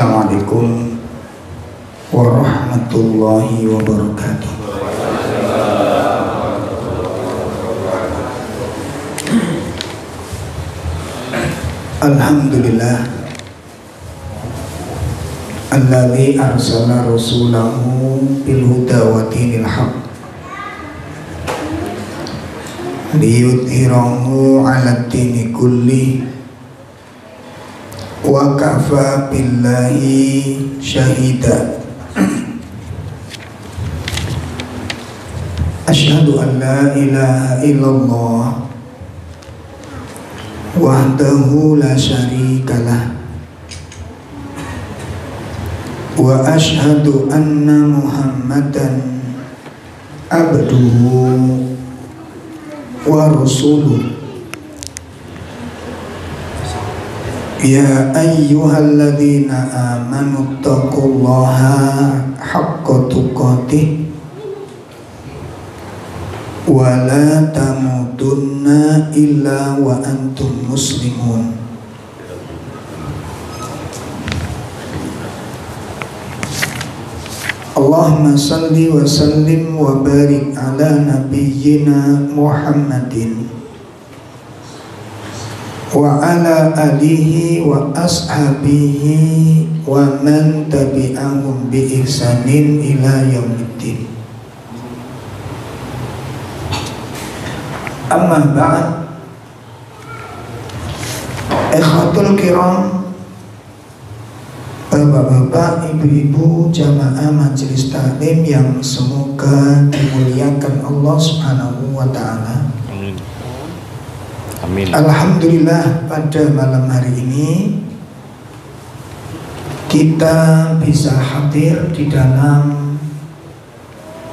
Assalamualaikum warahmatullahi wabarakatuh. Alhamdulillah alladzi arsala rasulahu bil huda wa dinil haq liyudhhirahu 'ala dini kulli wa kafa billahi syahida. Asyhadu an la ilaha illallah wahdahu la syarikalah wa asyhadu anna Muhammadan abduhu wa rasuluh. Ya ayyuhalladzina amanu taqullaha haqqa tuqatih wa la tamutunna illa wa antum muslimun. Allahumma salli wa sallim wa barik ala nabiyyina Muhammadin wa ala alihi wa ashabihi wa man tabi'ahum bi ihsanin ila yaumiddin. Amma ba'd. Ikhwatul kiram, bapak-bapak, ibu-ibu, jamaah majelis taklim yang semoga dimuliakan Allah Subhanahu wa ta'ala. Amin. Alhamdulillah, pada malam hari ini kita bisa hadir di dalam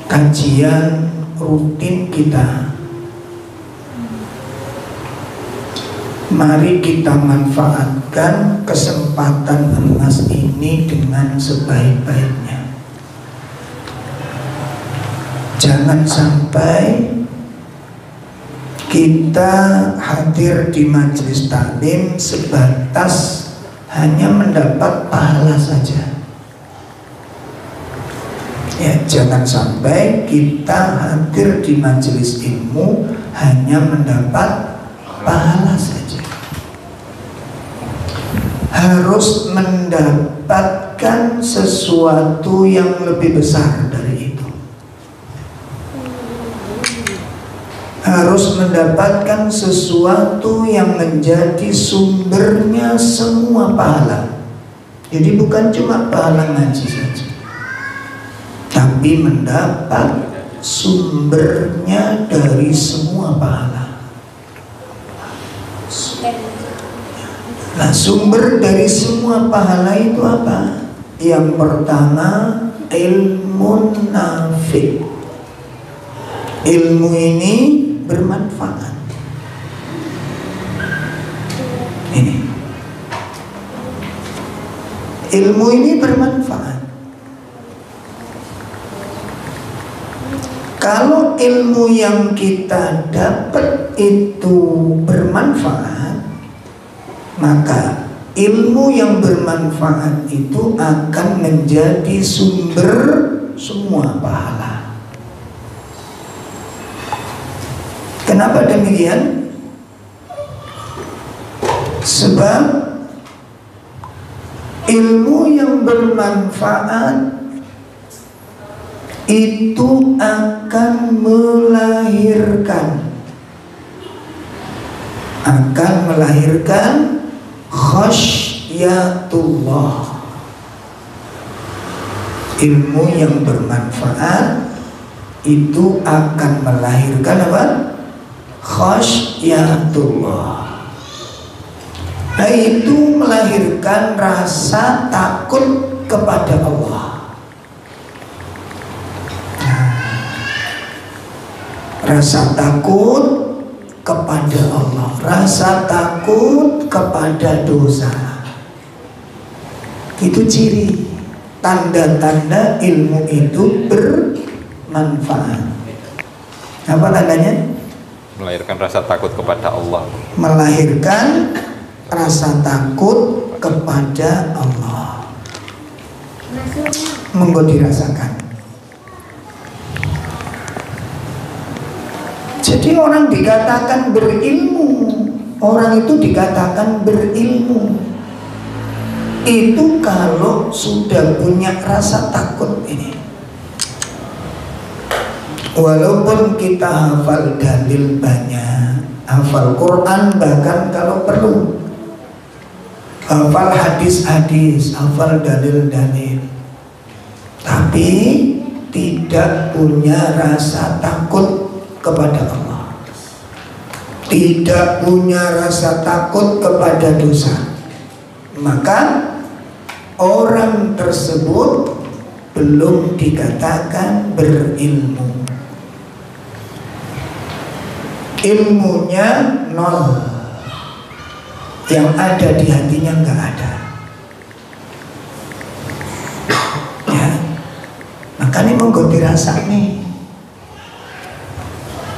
kajian rutin kita. Mari kita manfaatkan kesempatan emas ini dengan sebaik-baiknya. Jangan sampai kita hadir di majelis taklim sebatas hanya mendapat pahala saja. Ya, jangan sampai kita hadir di majelis ilmu hanya mendapat pahala saja. Harus mendapatkan sesuatu yang lebih besar dari itu. Harus mendapatkan sesuatu yang menjadi sumbernya semua pahala. Jadi bukan cuma pahala ngaji saja, tapi mendapat sumbernya dari semua pahala. Nah, sumber dari semua pahala itu apa? Yang pertama, ilmu nafi'. Ilmu ini bermanfaat. Ini ilmu ini bermanfaat. Kalau ilmu yang kita dapat itu bermanfaat, maka ilmu yang bermanfaat itu akan menjadi sumber semua pahala. Kenapa demikian? Sebab ilmu yang bermanfaat itu akan melahirkan khasyatullah. Ilmu yang bermanfaat itu akan melahirkan apa? Khasyatullah. Nah, itu melahirkan rasa takut kepada Allah. Rasa takut kepada Allah, rasa takut kepada dosa. Itu ciri, tanda-tanda ilmu itu bermanfaat. Apa tandanya? Melahirkan rasa takut kepada Allah. Melahirkan rasa takut kepada Allah. Monggo dirasakan. Jadi orang dikatakan berilmu, orang itu dikatakan berilmu itu kalau sudah punya rasa takut ini. Walaupun kita hafal dalil banyak, hafal Quran bahkan kalau perlu, hafal hadis-hadis, hafal dalil-dalil, tapi tidak punya rasa takut kepada Allah, tidak punya rasa takut kepada dosa, maka orang tersebut belum dikatakan berilmu. Ilmunya nol, yang ada di hatinya nggak ada. Ya, makanya monggo dirasa nih.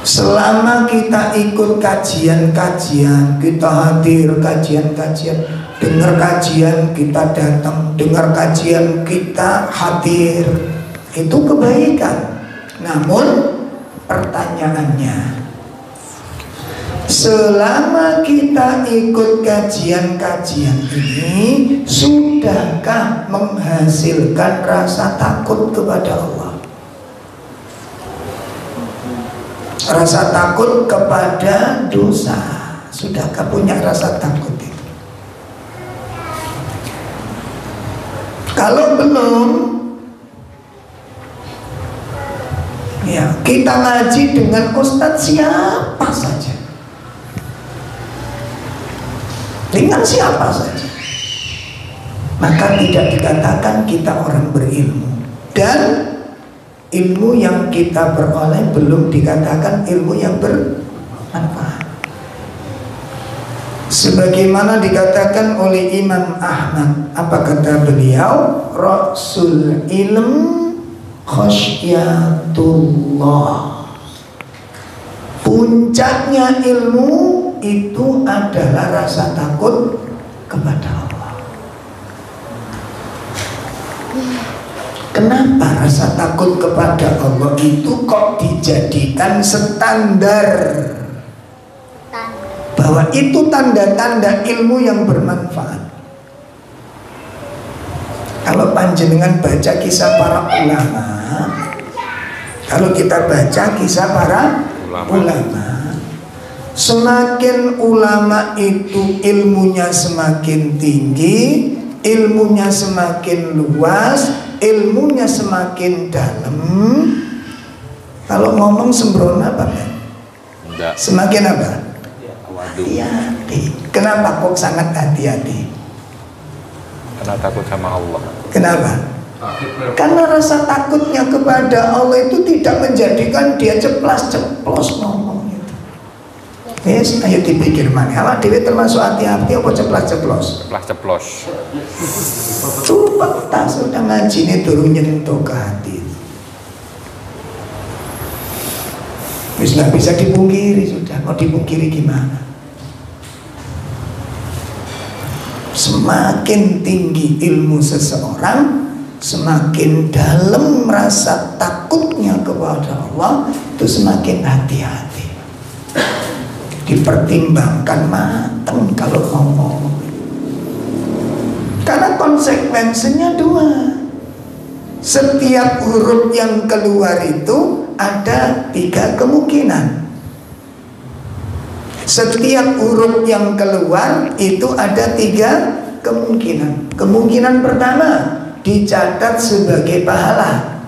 Selama kita ikut kajian-kajian, kita hadir kajian-kajian, dengar kajian kita datang, dengar kajian kita hadir, itu kebaikan. Namun pertanyaannya, selama kita ikut kajian-kajian ini, sudahkah menghasilkan rasa takut kepada Allah? Rasa takut kepada dosa, sudahkah punya rasa takut itu? Kalau belum, ya kita ngaji dengan ustadz siapa saja, dengan siapa saja, maka tidak dikatakan kita orang berilmu. Dan ilmu yang kita peroleh belum dikatakan ilmu yang bermanfaat. Sebagaimana dikatakan oleh Imam Ahmad, apa kata beliau? Rasul ilm khasyatullah. Puncaknya ilmu itu adalah rasa takut kepada Allah. Kenapa rasa takut kepada Allah itu kok dijadikan standar? Bahwa itu tanda-tanda ilmu yang bermanfaat. Kalau panjenengan baca kisah para ulama, kalau kita baca kisah para ulama, semakin ulama itu ilmunya semakin tinggi, ilmunya semakin luas, ilmunya semakin dalam. Kalau ngomong sembrono apa kan? Semakin apa? Hati-hati. Kenapa kok sangat hati-hati? Karena takut sama Allah. Kenapa? Karena rasa takutnya kepada Allah itu tidak menjadikan dia ceplas-ceplos ngomong itu. Yes, ayo dipikir mana. Awak dewe termasuk hati-hati apa ceplas-ceplos? Ceplas-ceplos. Coba tak sudah ngaji ini turun nyentuh ke hati. Wis nggak bisa dipungkiri sudah. Mau dipungkiri gimana? Semakin tinggi ilmu seseorang, semakin dalam rasa takutnya kepada Allah, itu semakin hati-hati. Dipertimbangkan matang kalau ngomong. Karena konsekuensinya dua. Setiap huruf yang keluar itu ada 3 kemungkinan. Setiap huruf yang keluar itu ada 3 kemungkinan. Kemungkinan pertama, dicatat sebagai pahala.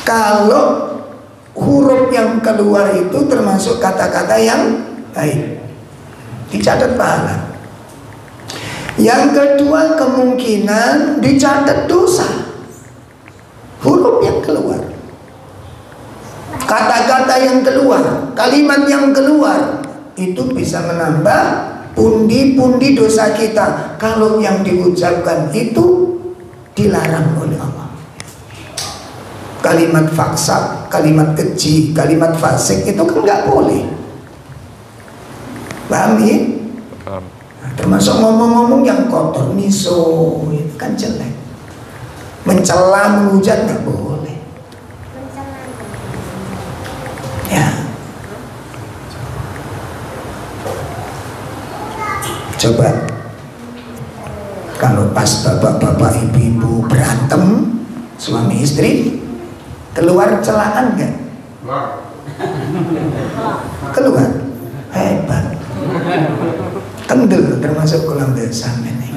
Kalau huruf yang keluar itu termasuk kata-kata yang baik, dicatat pahala. Yang kedua kemungkinan dicatat dosa. Huruf yang keluar, kata-kata yang keluar, kalimat yang keluar, itu bisa menambah pundi-pundi dosa kita. Kalau yang diucapkan itu dilarang oleh Allah. Kalimat faksak, kalimat keji, kalimat fasik itu kan nggak boleh. Paham ya? Termasuk ngomong-ngomong yang kotor, miso, itu kan jelek. Mencela, menghujat nggak boleh. Ya. Coba kalau pas bapak-bapak, ibu-ibu berantem, suami istri, keluar celaan nggak? Keluar, hebat. Kendel termasuk kolam desa ini.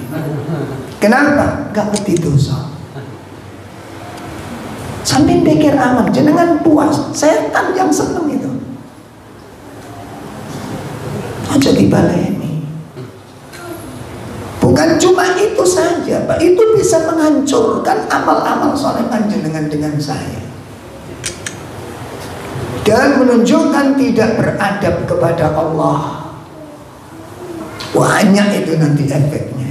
Kenapa? Gak ngerti dosa. Sampai pikir aman, jenengan puas. Setan yang seneng itu. Aja dibaleni. Bukan cuma itu saja, Pak. Itu bisa menghancurkan amal-amal soleh panjenengan dengan saya. Dan menunjukkan tidak beradab kepada Allah. Banyak itu nanti efeknya.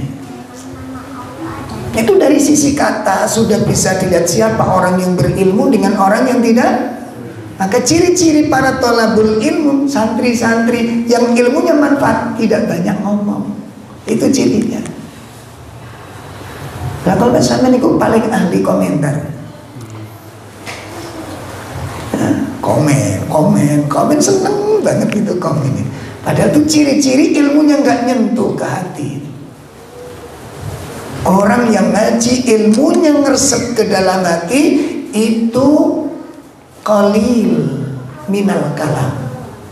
Itu dari sisi kata sudah bisa dilihat siapa orang yang berilmu dengan orang yang tidak. Maka ciri-ciri para thalabul ilmu, santri-santri yang ilmunya manfaat, tidak banyak ngomong. Itu cirinya. Nah kalau sampai niku paling ahli komentar. Komen seneng banget gitu komen. Padahal itu ciri-ciri ilmunya nggak nyentuh ke hati. Orang yang ngaji ilmunya ngeresep ke dalam hati itu qalil minal kalam,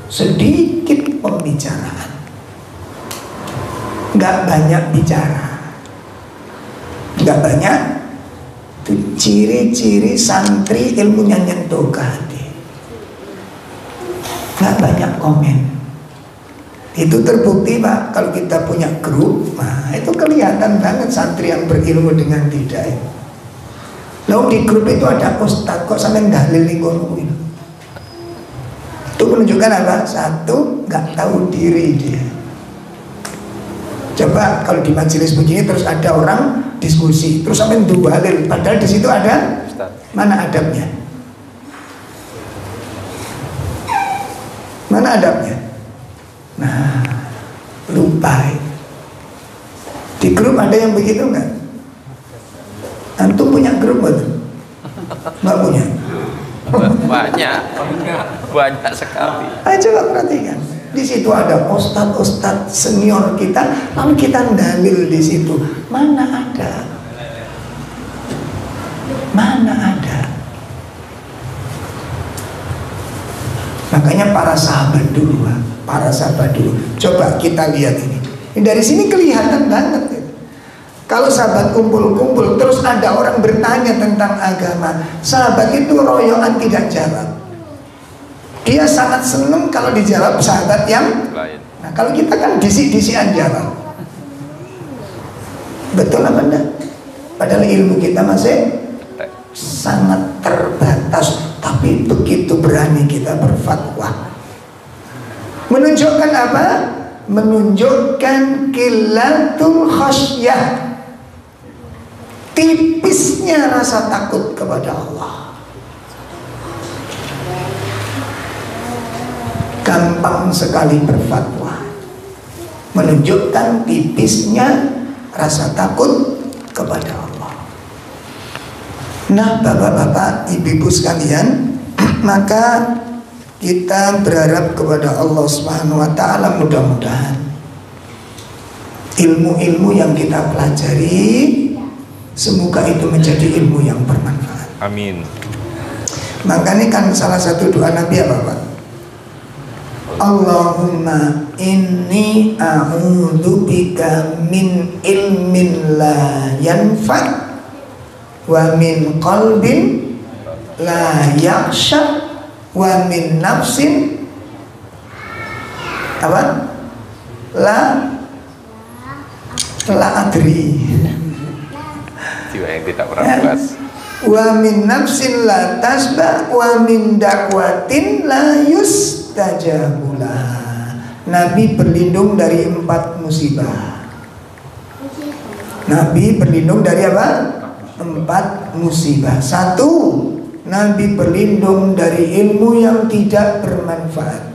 sedikit pembicaraan, nggak banyak bicara, nggak banyak. Itu ciri-ciri santri ilmunya nyentuh ke hati, nggak banyak komen. Itu terbukti Pak, kalau kita punya grup, nah itu kelihatan banget santri yang berilmu dengan tidak. Lalu di grup itu ada ustadz kok sampai dalil lingkungan. Itu menunjukkan apa? Satu, nggak tahu diri dia. Coba kalau di majelis begini terus ada orang diskusi, terus sampai dalil, padahal di situ ada mana adabnya? Mana adabnya? Nah, lupa. Di grup ada yang begitu nggak? Antum punya grup nggak? Nggak punya? Banyak sekali. Ayo coba perhatikan. Di situ ada ustadz senior kita, lalu kita dalil di situ. Mana ada? Mana ada? Makanya para sahabat dulu. Coba kita lihat ini. Dari sini kelihatan banget. Kalau sahabat kumpul-kumpul terus ada orang bertanya tentang agama, sahabat itu royoan tidak jawab. Dia sangat senang kalau dijawab sahabat yang lain. Nah kalau kita kan disi-disian jawab. Betul apa enggak? Padahal ilmu kita masih sangat terbatas, tapi begitu berani kita berfatwa. Menunjukkan apa? Menunjukkan qillatul khasyah, tipisnya rasa takut kepada Allah. Gampang sekali berfatwa, menunjukkan tipisnya rasa takut kepada Allah. Nah bapak-bapak, ibu-ibu sekalian, maka kita berharap kepada Allah Subhanahu wa ta'ala, mudah-mudahan ilmu-ilmu yang kita pelajari semoga itu menjadi ilmu yang bermanfaat. Amin. Makanya kan salah satu doa Nabi apa Pak? Allahumma inni a'udzubika min ilmin la yanfa' wa min qalbin la yakhsha wa min nafsin apa? La adri. Jiwa yang tidak pernah puas. Wa min nafsin la tasba wa min dakwatin la yustajabulah. Nabi berlindung dari 4 musibah. Nabi berlindung dari apa? 4 musibah. 1, Nabi berlindung dari ilmu yang tidak bermanfaat.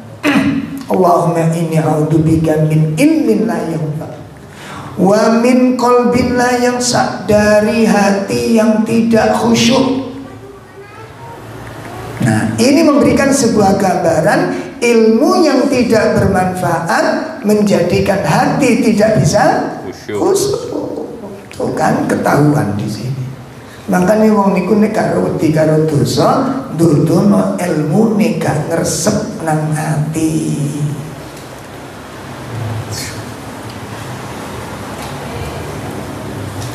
Allahumma inni a'udzubika min ilmin la yanfa'. Wa min qalbin la yakhsha, dari hati yang tidak khusyuk. Nah, ini memberikan sebuah gambaran ilmu yang tidak bermanfaat menjadikan hati tidak bisa khusyuk. Itu kan ketahuan di sini. Makanya wong niku nek karo wedi karo dosa, dudono ilmu nek gak ngresep nang ati.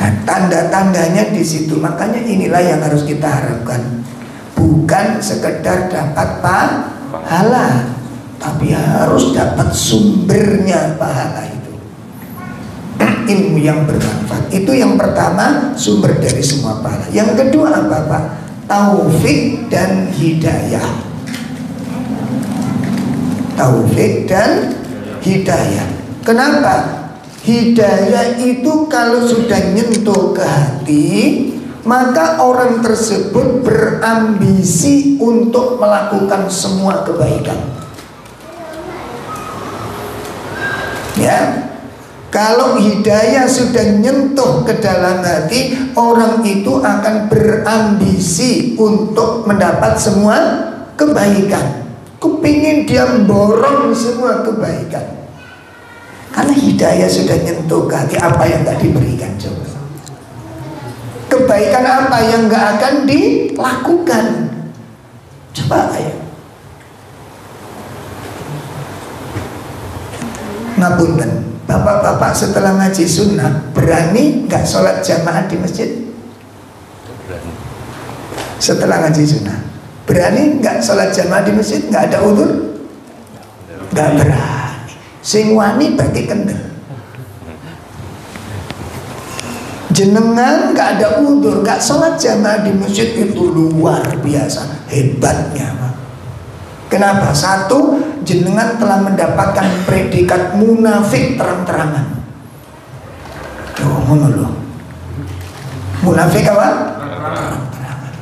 Nah, tanda-tandanya di situ. Makanya inilah yang harus kita harapkan. Bukan sekedar dapat pahala, tapi harus dapat sumbernya pahala itu. Ilmu yang bermanfaat itu yang pertama, sumber dari semua pahala. Yang kedua apa Pak? Taufik dan hidayah. Taufik dan hidayah. Kenapa? Hidayah itu kalau sudah nyentuh ke hati, maka orang tersebut berambisi untuk melakukan semua kebaikan. Ya, kalau hidayah sudah nyentuh ke dalam hati, orang itu akan berambisi untuk mendapat semua kebaikan. Kepingin dia borong semua kebaikan. Karena hidayah sudah nyentuh ke hati, apa yang gak diberikan coba? Kebaikan apa yang gak akan dilakukan? Coba ayo. Ngapunten, bapak-bapak setelah ngaji sunnah berani gak sholat jamaah di masjid? Berani. Setelah ngaji sunnah berani gak sholat jamaah di masjid? Gak ada udzur? Gak berani. Sing wani berarti kendel. Jenengan gak ada udzur, gak sholat jamaah di masjid, itu luar biasa hebatnya Pak. Kenapa? Satu, jenengan telah mendapatkan predikat munafik terang-terangan. Oh, ngono loh. Munafik apa? Terang-terangan.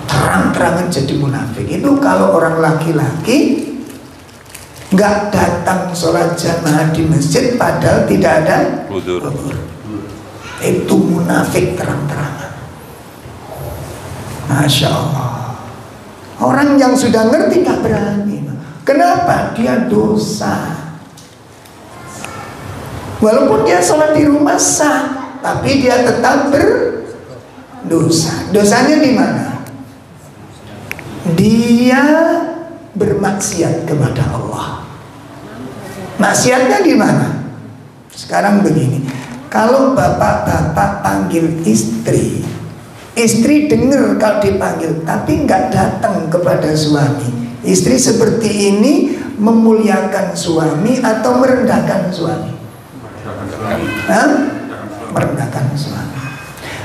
Terang-terangan jadi munafik. Itu kalau orang laki-laki nggak datang sholat jamaah di masjid padahal tidak ada udzur. Itu munafik terang-terangan. Masya Allah. Orang yang sudah ngerti gak berani. Kenapa? Dia dosa. Walaupun dia sholat di rumah sah, tapi dia tetap berdosa. Dosanya di mana? Dia bermaksiat kepada Allah. Maksiatnya di mana? Sekarang begini, kalau bapak-bapak panggil istri, istri dengar kalau dipanggil, tapi nggak datang kepada suami. Istri seperti ini memuliakan suami atau merendahkan suami? Merendahkan suami.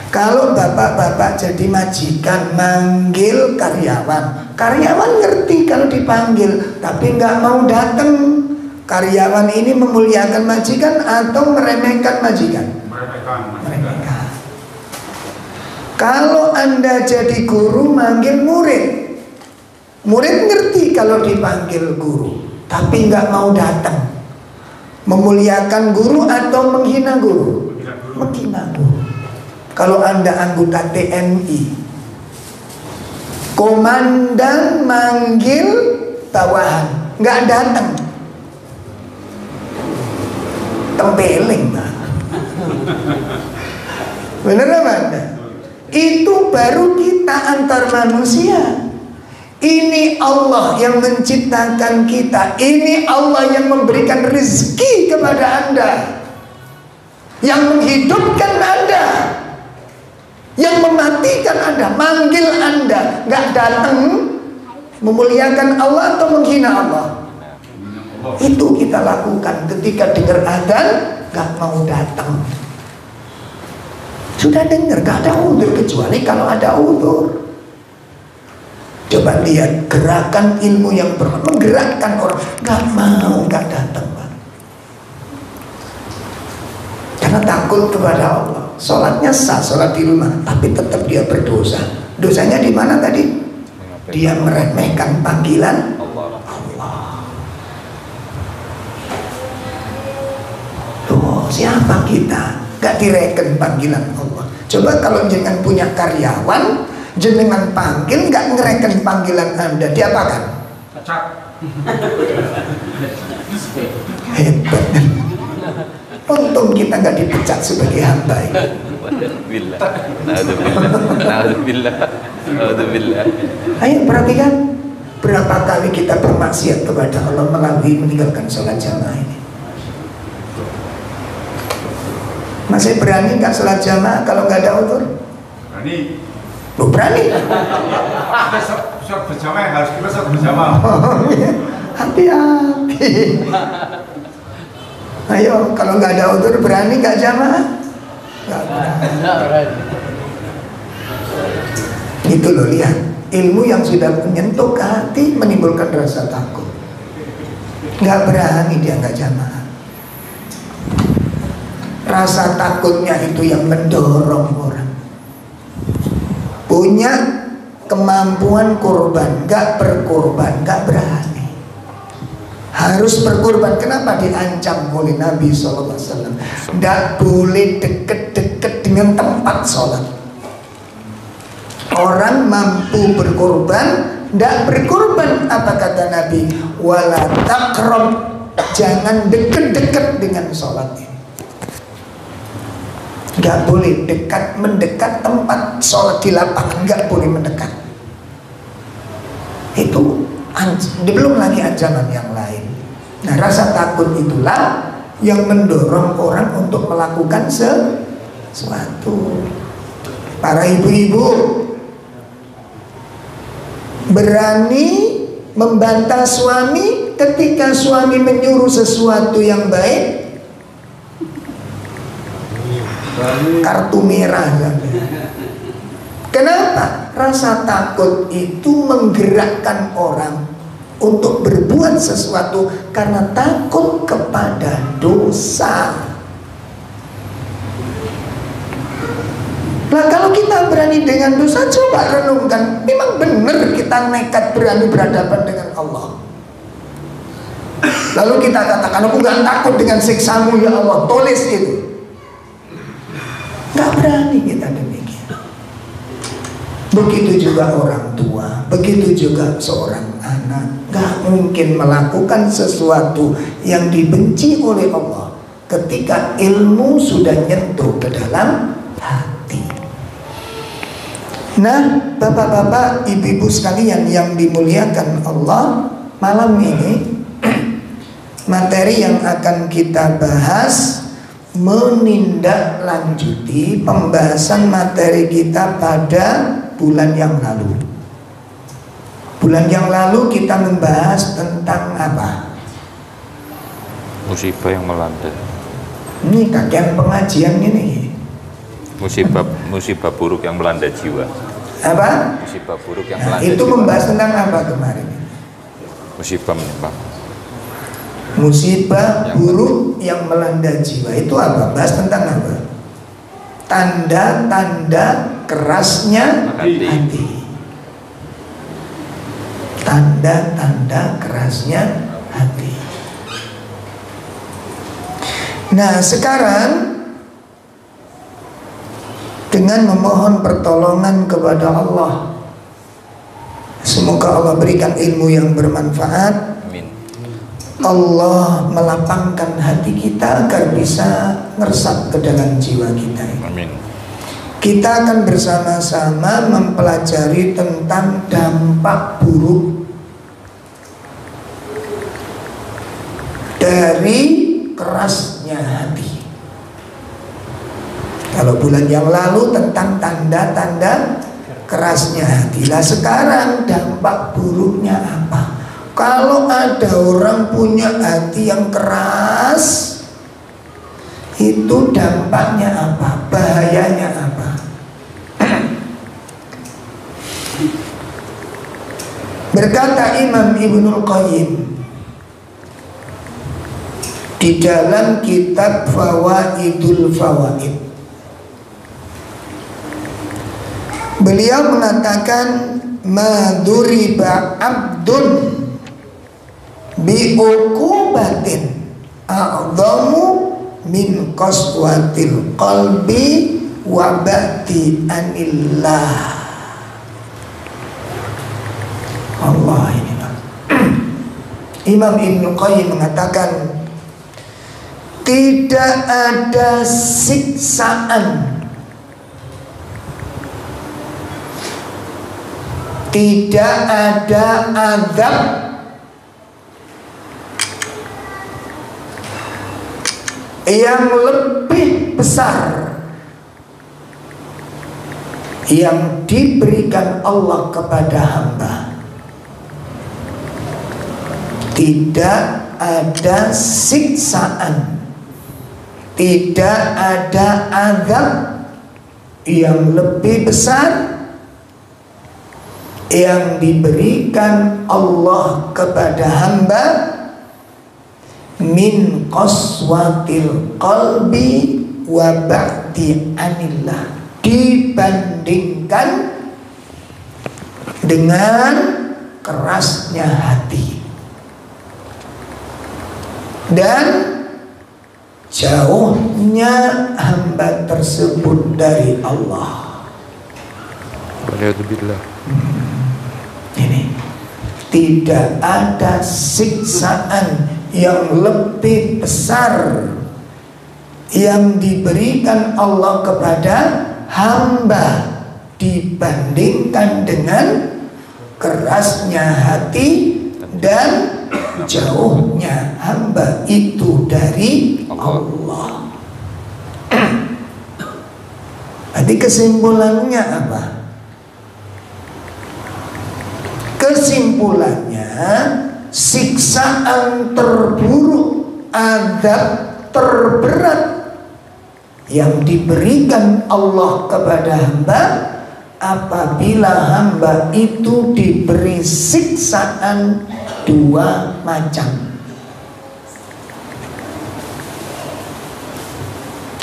Kalau bapak-bapak jadi majikan manggil karyawan, karyawan ngerti kalau dipanggil, tapi nggak mau datang. Karyawan ini memuliakan majikan atau meremehkan majikan? Meremehkan. Kalau Anda jadi guru manggil murid, murid ngerti kalau dipanggil guru, tapi nggak mau datang. Memuliakan guru atau menghina guru? Menghina guru. Kalau Anda anggota TNI, komandan manggil bawahan, nggak datang, tempeling Pak. Bener apa Anda? Itu baru kita antar manusia. Ini Allah yang menciptakan kita. Ini Allah yang memberikan rezeki kepada Anda, yang menghidupkan Anda, yang mematikan Anda, manggil Anda, nggak datang, memuliakan Allah atau menghina Allah. Itu kita lakukan ketika dengar adzan, gak mau datang. Sudah dengar, gak ada udzur, kecuali kalau ada udzur. Coba lihat gerakan ilmu yang menggerakkan orang, gak mau, gak datang Pak. Karena takut kepada Allah. Sholatnya sah, sholat di rumah, tapi tetap dia berdosa. Dosanya di mana tadi? Dia meremehkan panggilan Allah. Siapa kita? Gak direken panggilan Allah. Coba kalau jenengan punya karyawan, jenengan panggil gak ngereken panggilan Anda, diapakan? Hebat. Untung kita gak dipecat sebagai hamba ini. Alhamdulillah. Ayo perhatikan, berapa kali kita bermaksiat kepada Allah melalui meninggalkan sholat jamaah ini. Masih berani nggak sholat jamaah kalau nggak ada udzur? Berani. Lu berani? Sholat berjamaah yang harus kita sholat berjamaah. Hati-hati. Ayo, kalau nggak ada udzur berani nggak jamaah? Nggak berani. Itu loh, lihat, ilmu yang sudah menyentuh ke hati menimbulkan rasa takut. Nggak berani dia nggak jamaah. Rasa takutnya itu yang mendorong orang. Punya kemampuan kurban, nggak berkurban, nggak berani. Harus berkurban. Kenapa diancam oleh Nabi SAW? Nggak boleh deket-deket dengan tempat sholat. Orang mampu berkurban, nggak berkurban. Apa kata Nabi? Wala taqrab, jangan deket-deket dengan sholat ini. Nggak boleh mendekat tempat sholat di lapangan, nggak boleh mendekat. Itu belum lagi ancaman yang lain. Nah, rasa takut itulah yang mendorong orang untuk melakukan sesuatu. Para ibu-ibu berani membantah suami ketika suami menyuruh sesuatu yang baik. Kartu merah. Kenapa? Rasa takut itu menggerakkan orang untuk berbuat sesuatu karena takut kepada dosa. Nah, kalau kita berani dengan dosa, coba renungkan, memang benar kita nekat berani berhadapan dengan Allah. Lalu kita katakan, aku gak takut dengan siksamu ya Allah, tulis itu. Gak berani kita demikian. Begitu juga orang tua, begitu juga seorang anak. Gak mungkin melakukan sesuatu yang dibenci oleh Allah ketika ilmu sudah nyentuh ke dalam hati. Nah, bapak-bapak, ibu-ibu sekalian yang dimuliakan Allah, malam ini materi yang akan kita bahas menindaklanjuti pembahasan materi kita pada bulan yang lalu. Bulan yang lalu kita membahas tentang apa? Musibah yang melanda. Ini kajian pengajian ini. Musibah buruk yang melanda jiwa. Apa? Musibah buruk yang Nah, melanda itu jiwa. membahas tentang apa kemarin? Musibah menimpa. Musibah buruk yang melanda jiwa itu apa? Bahas tentang apa? Tanda-tanda kerasnya hati. Tanda-tanda kerasnya hati. Nah, sekarang dengan memohon pertolongan kepada Allah, semoga Allah berikan ilmu yang bermanfaat. Allah melapangkan hati kita agar bisa meresap ke dalam jiwa kita. Amin. Kita akan bersama-sama mempelajari tentang dampak buruk dari kerasnya hati. Kalau bulan yang lalu tentang tanda-tanda kerasnya hati. Lah sekarang dampak buruknya apa? Kalau ada orang punya hati yang keras, itu dampaknya apa? Bahayanya apa? Berkata Imam Ibnul Qayyim di dalam kitab Fawaidul Fawaid, beliau mengatakan, maduriba abdun bi'uqubatin a'zamu min qaswatil qalbi wa ba'di anillah. Allah ini Imam Ibnu Qayyim mengatakan tidak ada siksaan, tidak ada azab yang lebih besar yang diberikan Allah kepada hamba. Tidak ada siksaan, tidak ada azab yang lebih besar yang diberikan Allah kepada hamba min qaswatil qalbi wa ba'di anillah, dibandingkan dengan kerasnya hati dan jauhnya hamba tersebut dari Allah. Ini tidak ada siksaan yang lebih besar yang diberikan Allah kepada hamba dibandingkan dengan kerasnya hati dan jauhnya hamba itu dari Allah. Jadi kesimpulannya apa? Kesimpulannya siksaan terburuk, azab terberat yang diberikan Allah kepada hamba apabila hamba itu diberi siksaan dua macam.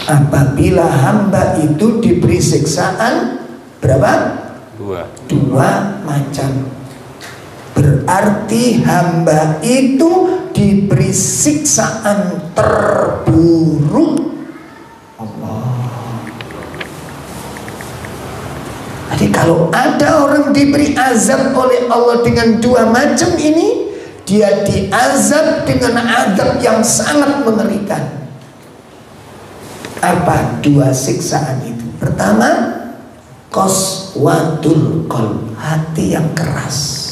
Apabila hamba itu diberi siksaan berapa? Dua macam. Berarti hamba itu diberi siksaan terburuk. Jadi kalau ada orang diberi azab oleh Allah dengan dua macam ini, dia diazab dengan azab yang sangat mengerikan. Apa dua siksaan itu? Pertama, qaswatul qalb, hati yang keras.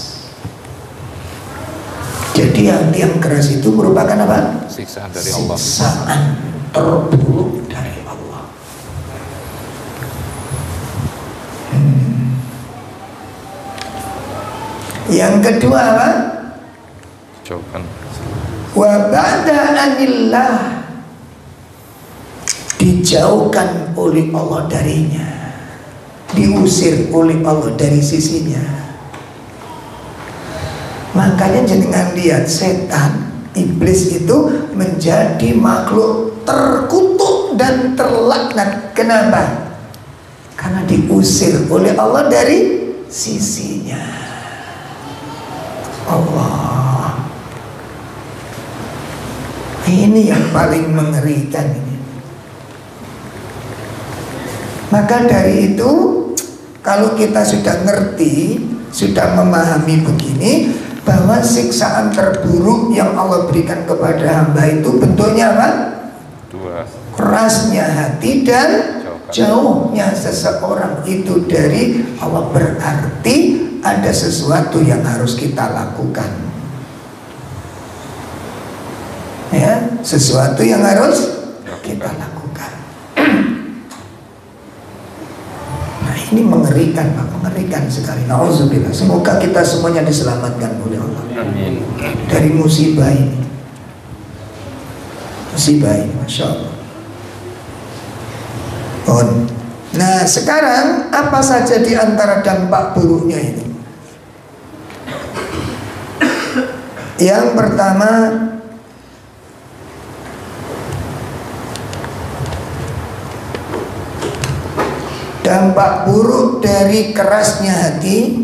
Jadi hati yang keras itu merupakan apa? Siksaan dari Allah. Siksaan terburuk dari Allah. Yang kedua apa? Jauhkan. Wa ba'da anillah, dijauhkan oleh Allah darinya, diusir oleh Allah dari sisinya. Makanya jenengan lihat setan, iblis itu menjadi makhluk terkutuk dan terlaknat. Kenapa? Karena diusir oleh Allah dari sisinya. Allah, ini yang paling mengerikan ini. Maka dari itu, kalau kita sudah ngerti, sudah memahami begini, bahwa siksaan terburuk yang Allah berikan kepada hamba itu bentuknya apa? Dua. Kerasnya hati dan jauhnya seseorang itu dari Allah. Berarti ada sesuatu yang harus kita lakukan, ya, sesuatu yang harus kita lakukan. Nah ini mengerikan Pak, mengerikan sekali. Nauzubillah. Semoga kita semuanya diselamatkan oleh Allah dari musibah ini. Musibah ini, Masya Allah. Nah sekarang apa saja di antara dampak buruknya ini? Yang pertama, dampak buruk dari kerasnya hati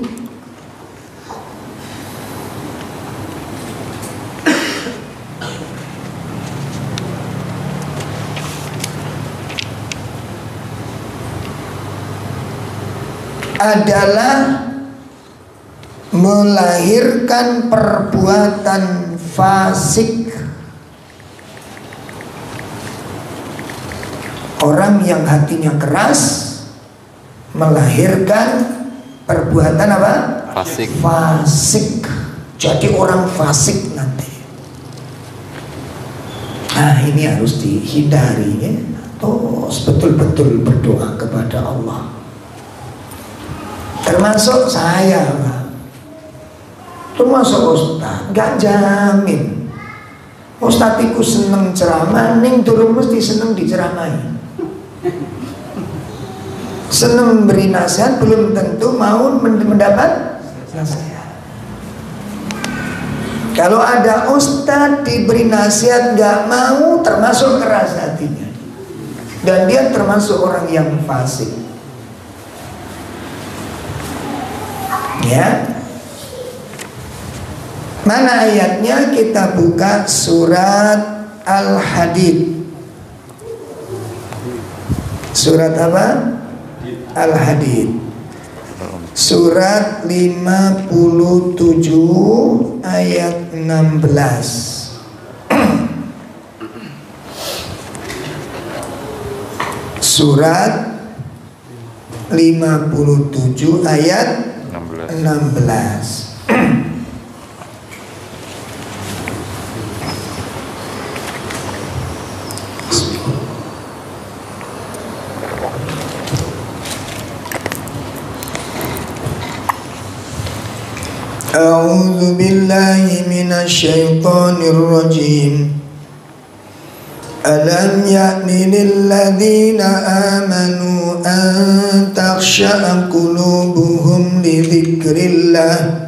adalah melahirkan perbuatan fasik. Orang yang hatinya keras melahirkan perbuatan apa? Fasik. Fasik. Jadi orang fasik nanti. Nah, ini harus dihindari ya. Terus betul-betul berdoa kepada Allah. Termasuk saya, Pak. Termasuk Ustaz, gak jamin Ustaz iku seneng ceramah, ning durung mesti seneng diceramahi. Seneng memberi nasihat belum tentu mau mendapat nasihat. Kalau ada ustadz diberi nasihat gak mau, termasuk keras hatinya, dan dia termasuk orang yang fasik. Ya, mana ayatnya? Kita buka surat Al-Hadid. Surat apa? Al-Hadid. Surat 57 ayat 16. Surat 57 ayat 16. A'udzu billahi minasy syaithanir rajim. Alam ya'ni lil ladzina amanu an takhsha'a qulubuhum li dzikrillah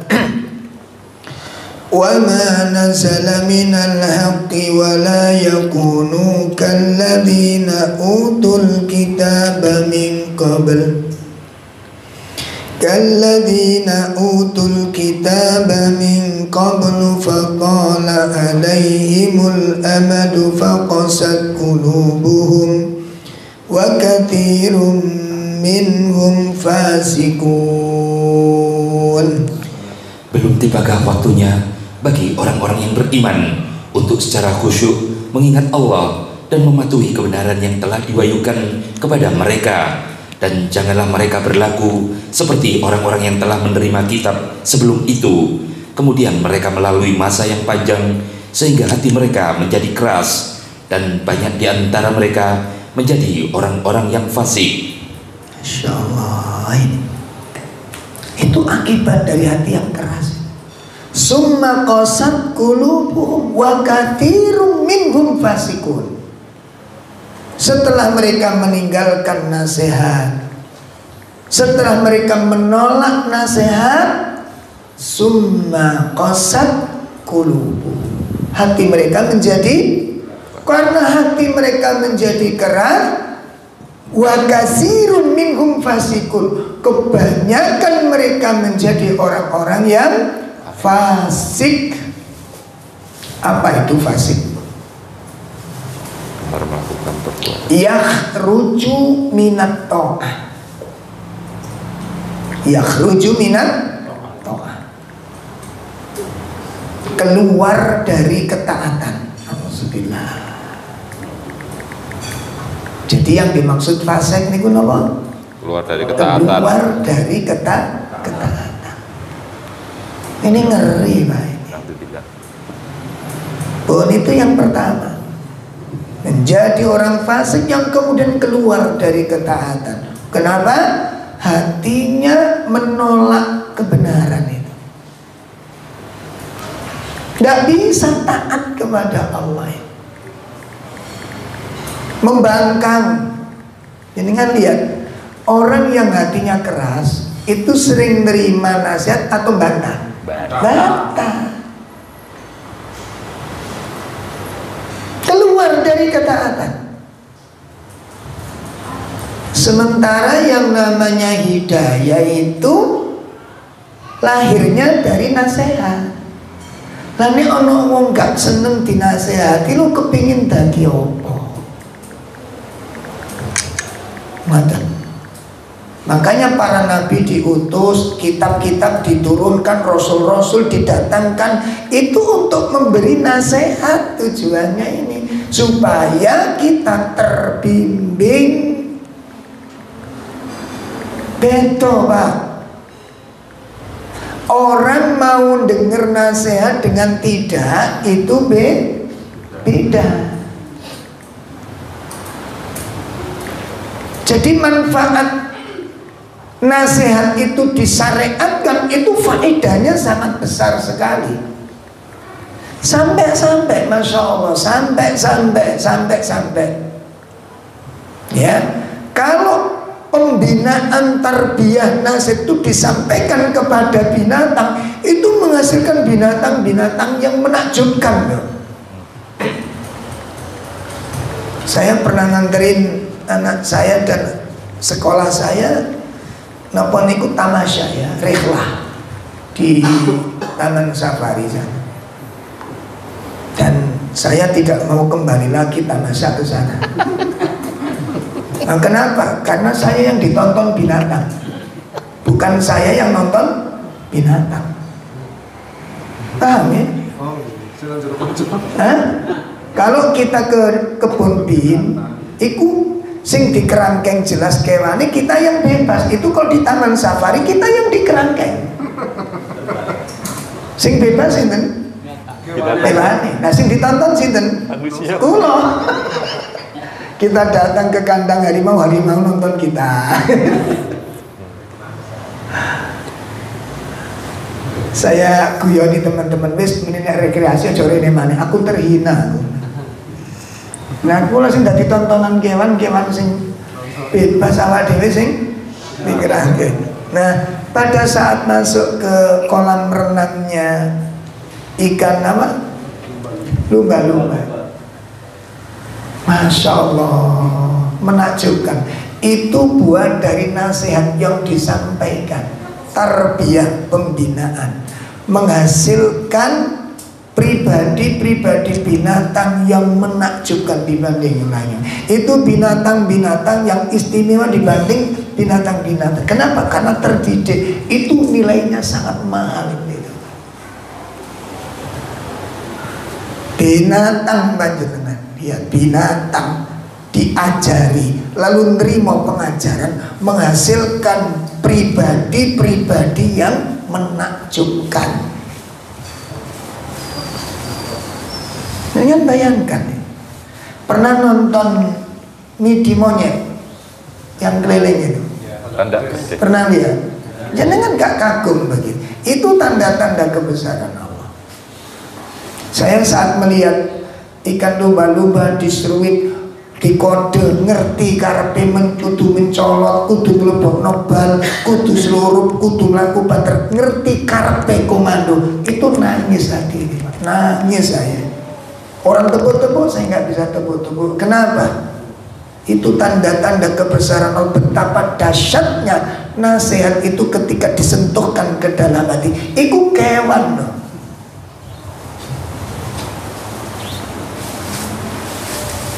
wa ma nazala minal haqqi wa la yakunu kal ladzina utul kitaba min qabl كالذين أوتوا الكتاب من قبل فطال عليهم الأمد فقست قلوبهم وكثير منهم فاسقون. Belum tibakah waktunya bagi orang-orang yang beriman untuk secara khusyuk mengingat Allah dan mematuhi kebenaran yang telah diwahyukan kepada mereka. Dan janganlah mereka berlaku seperti orang-orang yang telah menerima kitab sebelum itu. Kemudian mereka melalui masa yang panjang sehingga hati mereka menjadi keras, dan banyak di antara mereka menjadi orang-orang yang fasik. Masya Allah, itu akibat dari hati yang keras. Summa qasat qulubuhum wa katsirun minhum fasikun. Setelah mereka meninggalkan nasihat, setelah mereka menolak nasihat, summa qasat qulubuhum, hati mereka menjadi, karena hati mereka menjadi keras, wa katsirun minhum fasikun, kebanyakan mereka menjadi orang-orang yang fasik. Apa itu fasik? Melakukan perbuatan. Yakhruju minat ta'ah. Yakhruju minat ta'ah, keluar dari ketaatan. Alhamdulillah. Jadi yang dimaksud fasik niku napa? Keluar dari ketaatan. Keluar dari ketaatan. Ini ngeri, Pak. Pun itu yang pertama. Menjadi orang fasik yang kemudian keluar dari ketaatan. Kenapa? Hatinya menolak kebenaran itu. Tidak bisa taat kepada Allah. Membangkang. Jadi kan lihat, orang yang hatinya keras itu sering nerima nasihat atau bantah? Bantah. Keluar dari ketaatan. Sementara yang namanya hidayah itu lahirnya dari nasihat. Lah nek ana wong gak seneng dinasehati, lu kepingin dadi apa? Ngoten. Makanya para nabi diutus, kitab-kitab diturunkan, rasul-rasul didatangkan, itu untuk memberi nasihat. Tujuannya ini supaya kita terbimbing. Beto Pak, orang mau dengar nasihat dengan tidak itu beda. Jadi manfaat nasihat itu disyariatkan, itu faedahnya sangat besar sekali. Sampai Masya Allah, sampai. Ya, kalau pembinaan tarbiyah nasihat itu disampaikan kepada binatang, itu menghasilkan binatang-binatang yang menakjubkan. Saya pernah nganterin anak saya dan sekolah saya napa niku tamasya ya, rihlah di Taman Safari sana. Dan saya tidak mau kembali lagi tamasya ke sana. Nah, kenapa? Karena saya yang ditonton binatang, bukan saya yang nonton binatang. Paham ya? Hah? Kalau kita ke kebun bin, iku sing dikerangkeng jelas kewane, kita yang bebas. Itu kalau di Taman Safari kita yang dikerangkeng. Sing bebas sinten? Kewane. Nah sing ditonton sinten? Kula. Kita datang ke kandang harimau nonton kita. Saya guyoni teman-teman, wis menini rekreasi aja rene maneh, aku terhina. Nah, aku langsung dadi tontonan kewan sing bebas awak dhewe sing dikirake. Nah, pada saat masuk ke kolam renangnya ikan apa? Lumba-lumba. Masya Allah, menakjubkan. Itu buah dari nasihat yang disampaikan. Tarbiyah, pembinaan, menghasilkan pribadi-pribadi binatang yang menakjubkan dibanding yang lainnya. Itu binatang-binatang yang istimewa dibanding binatang-binatang. Kenapa? Karena terdidik. Itu nilainya sangat mahal gitu. Binatang panjenengan, dia binatang diajari lalu nerima pengajaran, menghasilkan pribadi-pribadi yang menakjubkan. Jangan bayangkan, pernah nonton midi monyet yang keliling itu? Pernah lihat? Jangan gak kagum begitu. Itu tanda-tanda kebesaran Allah. Saya saat melihat ikan lumba-lumba diseruit, dikode, ngerti karepe kudu mencolot, kudu mlebokno bal, kudu seluruh, kudu mlaku banter, ngerti karepe komando, itu nangis hati, nangis saya. Orang tepuk-tepuk saya nggak bisa tepuk-tepuk. Kenapa? Itu tanda-tanda kebesaran Allah. Betapa dahsyatnya nasihat itu ketika disentuhkan ke dalam hati. Iku kewan loh.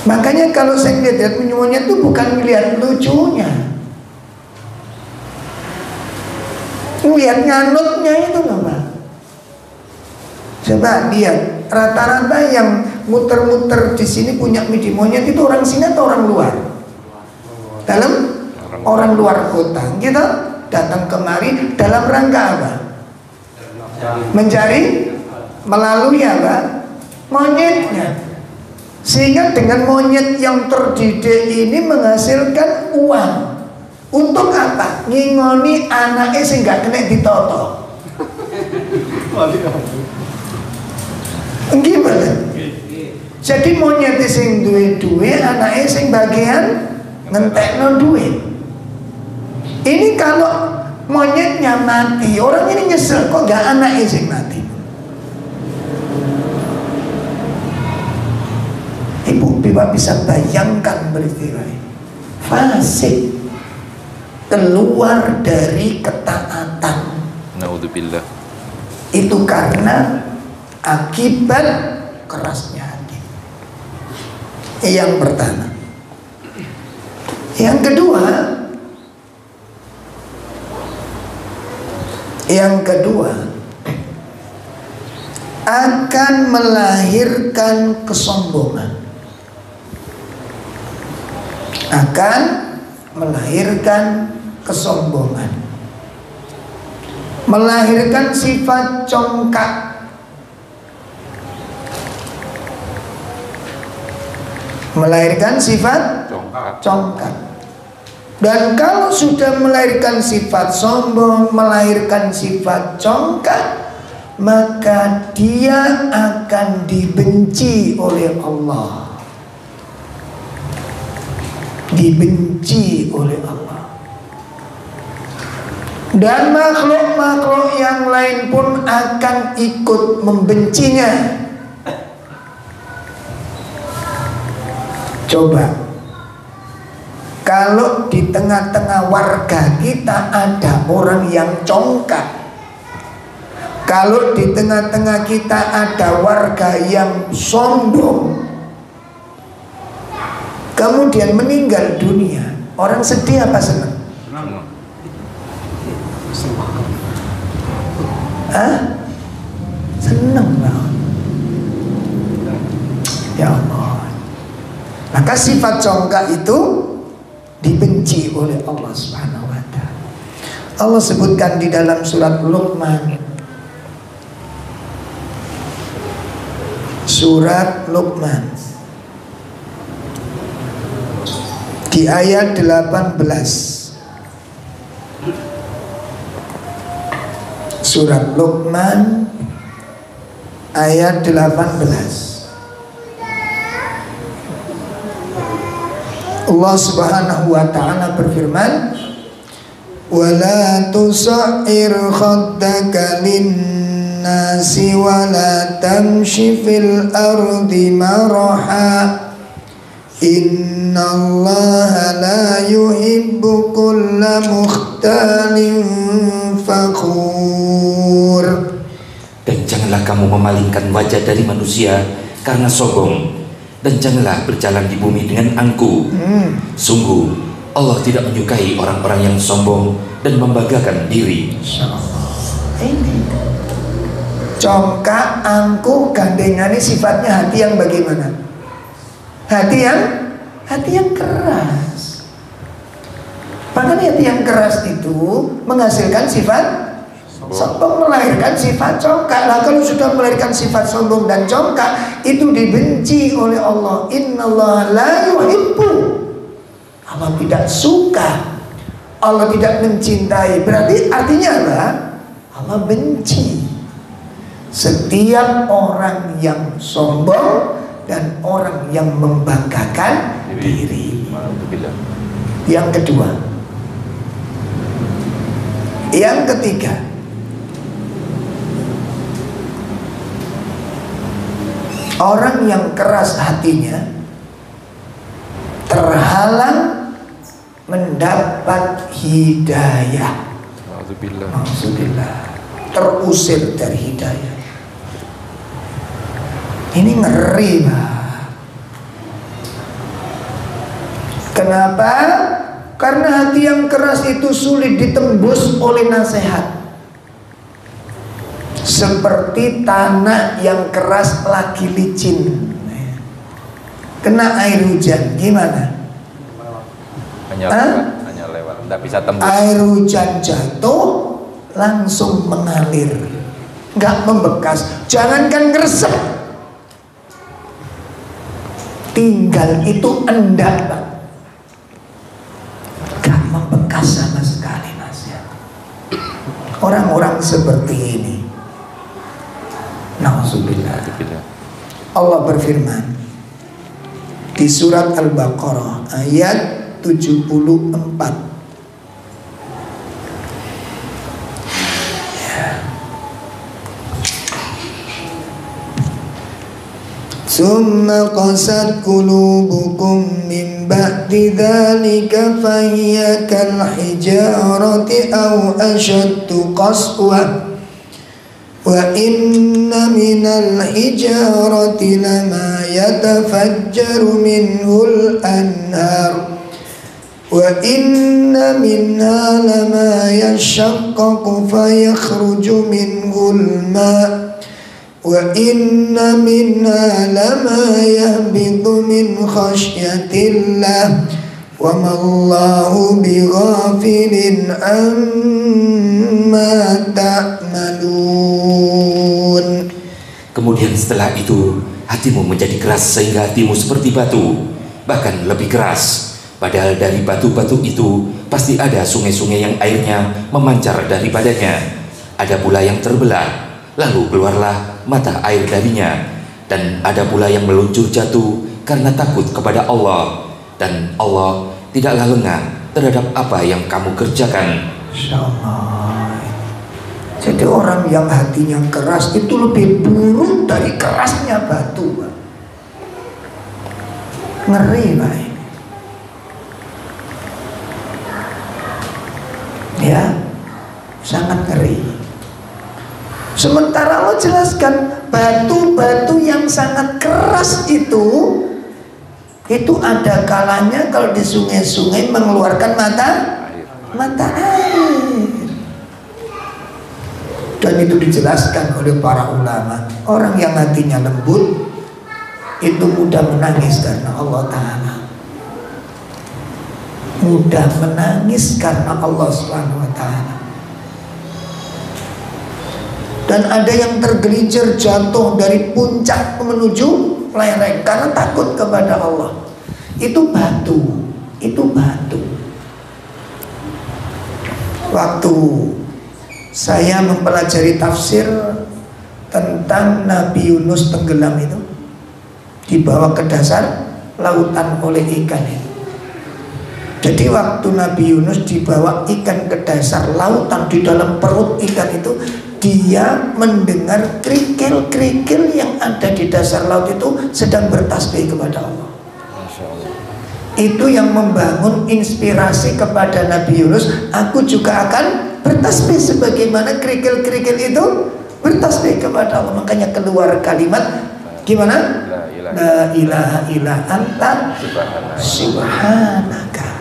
Makanya kalau saya lihat monyet itu bukan melihat lucunya, melihat nganutnya itu loh Pak. Coba lihat, rata-rata yang muter-muter di sini punya midi monyet itu orang sini atau orang luar? Orang luar kota. Kita datang kemari dalam rangka apa? Mencari, melalui apa? Monyetnya. Sehingga dengan monyet yang terdidik ini menghasilkan uang. Untuk apa? Ngingoni anaknya sehingga kena ditoto. Gimana? Jadi monyet sing duwe-duwe, anaknya sing bagian ngentekno duwe. Ini kalau monyetnya mati, orang ini nyesel kok gak anaknya sing mati. Ibu Bapak bisa bayangkan peristiwa ini. Fasik, keluar dari ketaatan. Naudzubillah. Itu karena akibat kerasnya hati. Yang pertama. Yang kedua, Yang kedua, akan melahirkan kesombongan. Akan melahirkan kesombongan. Melahirkan sifat congkak. Melahirkan sifat congkak. Dan kalau sudah melahirkan sifat sombong, melahirkan sifat congkak, maka dia akan dibenci oleh Allah. Dibenci oleh Allah. Dan makhluk-makhluk yang lain pun akan ikut membencinya. Coba, kalau di tengah-tengah warga kita ada orang yang congkak, kalau di tengah-tengah kita ada warga yang sombong, kemudian meninggal dunia, orang sedih apa senang? Senang banget. Ya Allah. Maka sifat congkak itu dibenci oleh Allah Subhanahu wa ta'ala. Allah sebutkan di dalam surat Luqman. Surat Luqman di ayat 18. Surat Luqman ayat 18. Allah Subhanahu wa ta'ala berfirman, "Wala tusa'ir khaddaka lin-nasi wala tamshi fil ardi maraha innallaha la yuhibbu kulla mukhtalin fakhur." Dan janganlah kamu memalingkan wajah dari manusia karena sombong, dan janganlah berjalan di bumi dengan angkuh. Sungguh Allah tidak menyukai orang-orang yang sombong dan membanggakan diri. Ini congkak, angkuh, gandengane sifatnya hati yang bagaimana? Hati yang keras. Bahkan hati yang keras itu menghasilkan sifat sombong, melahirkan sifat congkak. Lah kalau sudah melahirkan sifat sombong dan congkak, itu dibenci oleh Allah. Innallaha la yuhibbu. Allah tidak suka, Allah tidak mencintai. Berarti artinya apa? Allah benci setiap orang yang sombong dan orang yang membanggakan diri. Yang kedua. Yang ketiga, orang yang keras hatinya terhalang mendapat hidayah. Alhamdulillah. Terusir dari hidayah. Ini ngeri, Pak. Kenapa? Karena hati yang keras itu sulit ditembus oleh nasihat. Seperti tanah yang keras lagi licin, kena air hujan, gimana? Hanya lewat, tidak bisa tembus. Air hujan jatuh langsung mengalir, nggak membekas. Jangankan gresek, tinggal itu endak, Pak. Nggak membekas sama sekali, Mas ya. Orang-orang seperti ini, na'udzubillah. Allah berfirman di surat Al-Baqarah ayat 74. Summa qasat qulubukum min ba'di dzalika fahiya kal hijarati aw ashaddu qaswa wa inna minal hijarati lama yatafajjaru minhul anhar wa inna minha lama yashaqqaqu fayakhruju minhul ma' wa inna minha lama yahbitu min khasyatillah wa mallahu bighafilin amma ta'malun. Kemudian setelah itu hatimu menjadi keras sehingga hatimu seperti batu, bahkan lebih keras. Padahal dari batu-batu itu pasti ada sungai-sungai yang airnya memancar daripadanya. Ada pula yang terbelah, lalu keluarlah mata air darinya. Dan ada pula yang meluncur jatuh karena takut kepada Allah. Dan Allah tidaklah lengah terhadap apa yang kamu kerjakan. Insyaallah. Jadi orang yang hatinya keras itu lebih buruk dari kerasnya batu, Pak. Ngeri, Pak. Ya, sangat ngeri. Sementara Allah jelaskan batu-batu yang sangat keras itu ada kalanya kalau di sungai-sungai mengeluarkan mata air. Dan itu dijelaskan oleh para ulama. Orang yang hatinya lembut itu mudah menangis karena Allah Ta'ala, mudah menangis karena Allah Subhanahu wa Ta'ala. Dan ada yang tergelincir jatuh dari puncak menuju lereng karena takut kepada Allah. Itu batu. Waktu saya mempelajari tafsir tentang Nabi Yunus tenggelam itu, dibawa ke dasar lautan oleh ikan itu. Jadi waktu Nabi Yunus dibawa ikan ke dasar lautan, di dalam perut ikan itu dia mendengar kerikil-kerikil yang ada di dasar laut itu sedang bertasbih kepada Allah. Itu yang membangun inspirasi kepada Nabi Yunus. Aku juga akan bertasbih sebagaimana kerikil-kerikil itu bertasbih kepada Allah. Makanya keluar kalimat gimana? La ilaha illa anta subhanaka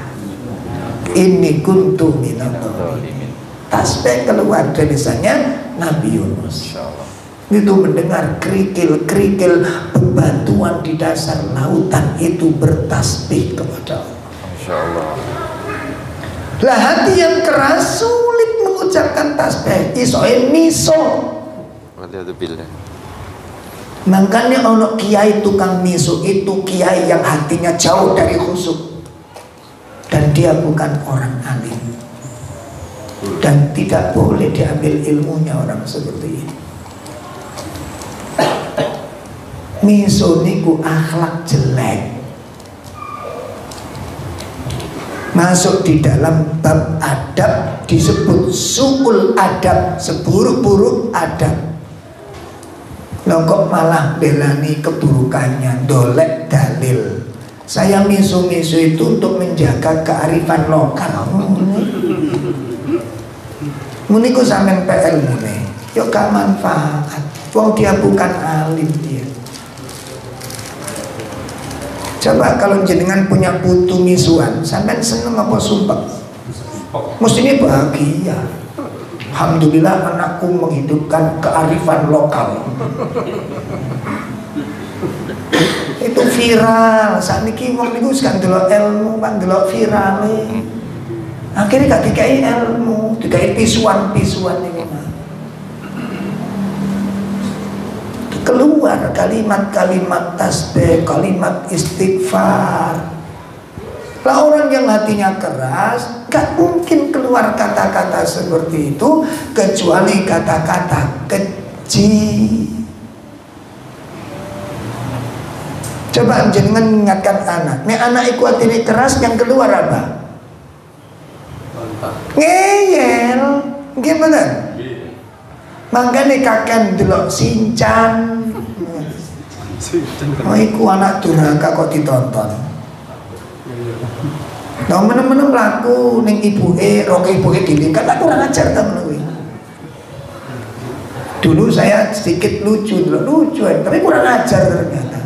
inni kuntu minadh dhalimin. Tasbih keluar dari lisannya Nabi Yunus. Itu mendengar kerikil-kerikil bebatuan di dasar lautan itu bertasbih kepada Allah. Lah hati yang keras sulit mengucapkan tasbih. Isoe miso. Makanya ono kiai tukang miso itu kiai yang hatinya jauh dari khusyuk. Dan dia bukan orang alim. Dan tidak boleh diambil ilmunya orang seperti ini. Miso niku akhlak jelek. Masuk di dalam bab adab disebut su'ul adab, seburuk-buruk adab. Loh kok malah belani keburukannya, dolek dalil. Saya miso-miso itu untuk menjaga kearifan lokal. Muniku sampean PL mune, yo gak manfaat. Wong dia bukan alim dia. Coba kalau jenengan punya putu misuan, sampean seneng apa sumpah? Mestinya bahagia. Alhamdulillah anakku menghidupkan kearifan lokal. Itu viral. Saat ini wong niku kan delok ilmu, kan delok virale. Akhirnya gak dikai ilmu, dikai pisuan-pisuan ini. Keluar kalimat-kalimat tasbih, kalimat istighfar. Lah orang yang hatinya keras gak mungkin keluar kata-kata seperti itu kecuali kata-kata keji. Coba jenengan mengingatkan anak, nek anak iku hatine keras yang keluar apa? Ngeyel, gimana? Mangkane kakek delok Sinchan. Oh iku anak durhaka kok ditonton. Nah menem-menem laku ning ibuke, rok ibuke dilingkat, tak kurang ajar ta ngono kuwi. Dulu saya sedikit lucu, tapi kurang ajar ternyata.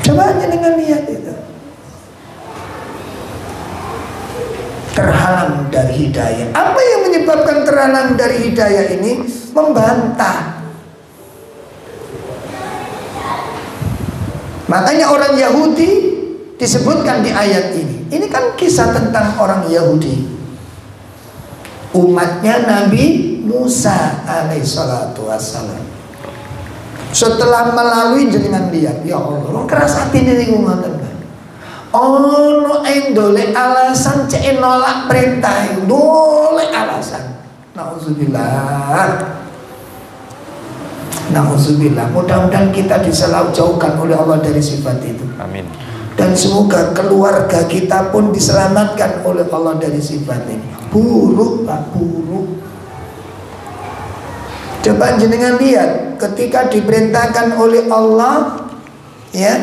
Coba aja dengan lihat itu. terhalang dari hidayah. Apa yang menyebabkan terhalang dari hidayah ini? Membantah. Makanya orang Yahudi disebutkan di ayat ini. Ini kan kisah tentang orang Yahudi, umatnya Nabi Musa alaihissalatu wassalam. Setelah melalui jenengan lihat, ya Allah, keras hati ini ngomongin. Ono endole alasan cek nolak perintah, dole alasan. Nauzubillah. Nauzubillah. Mudah-mudahan kita jauhkan oleh Allah dari sifat itu. Amin. Dan semoga keluarga kita pun diselamatkan oleh Allah dari sifat ini. Buruk Pak, buruk. Coba jenengan lihat ketika diperintahkan oleh Allah, ya,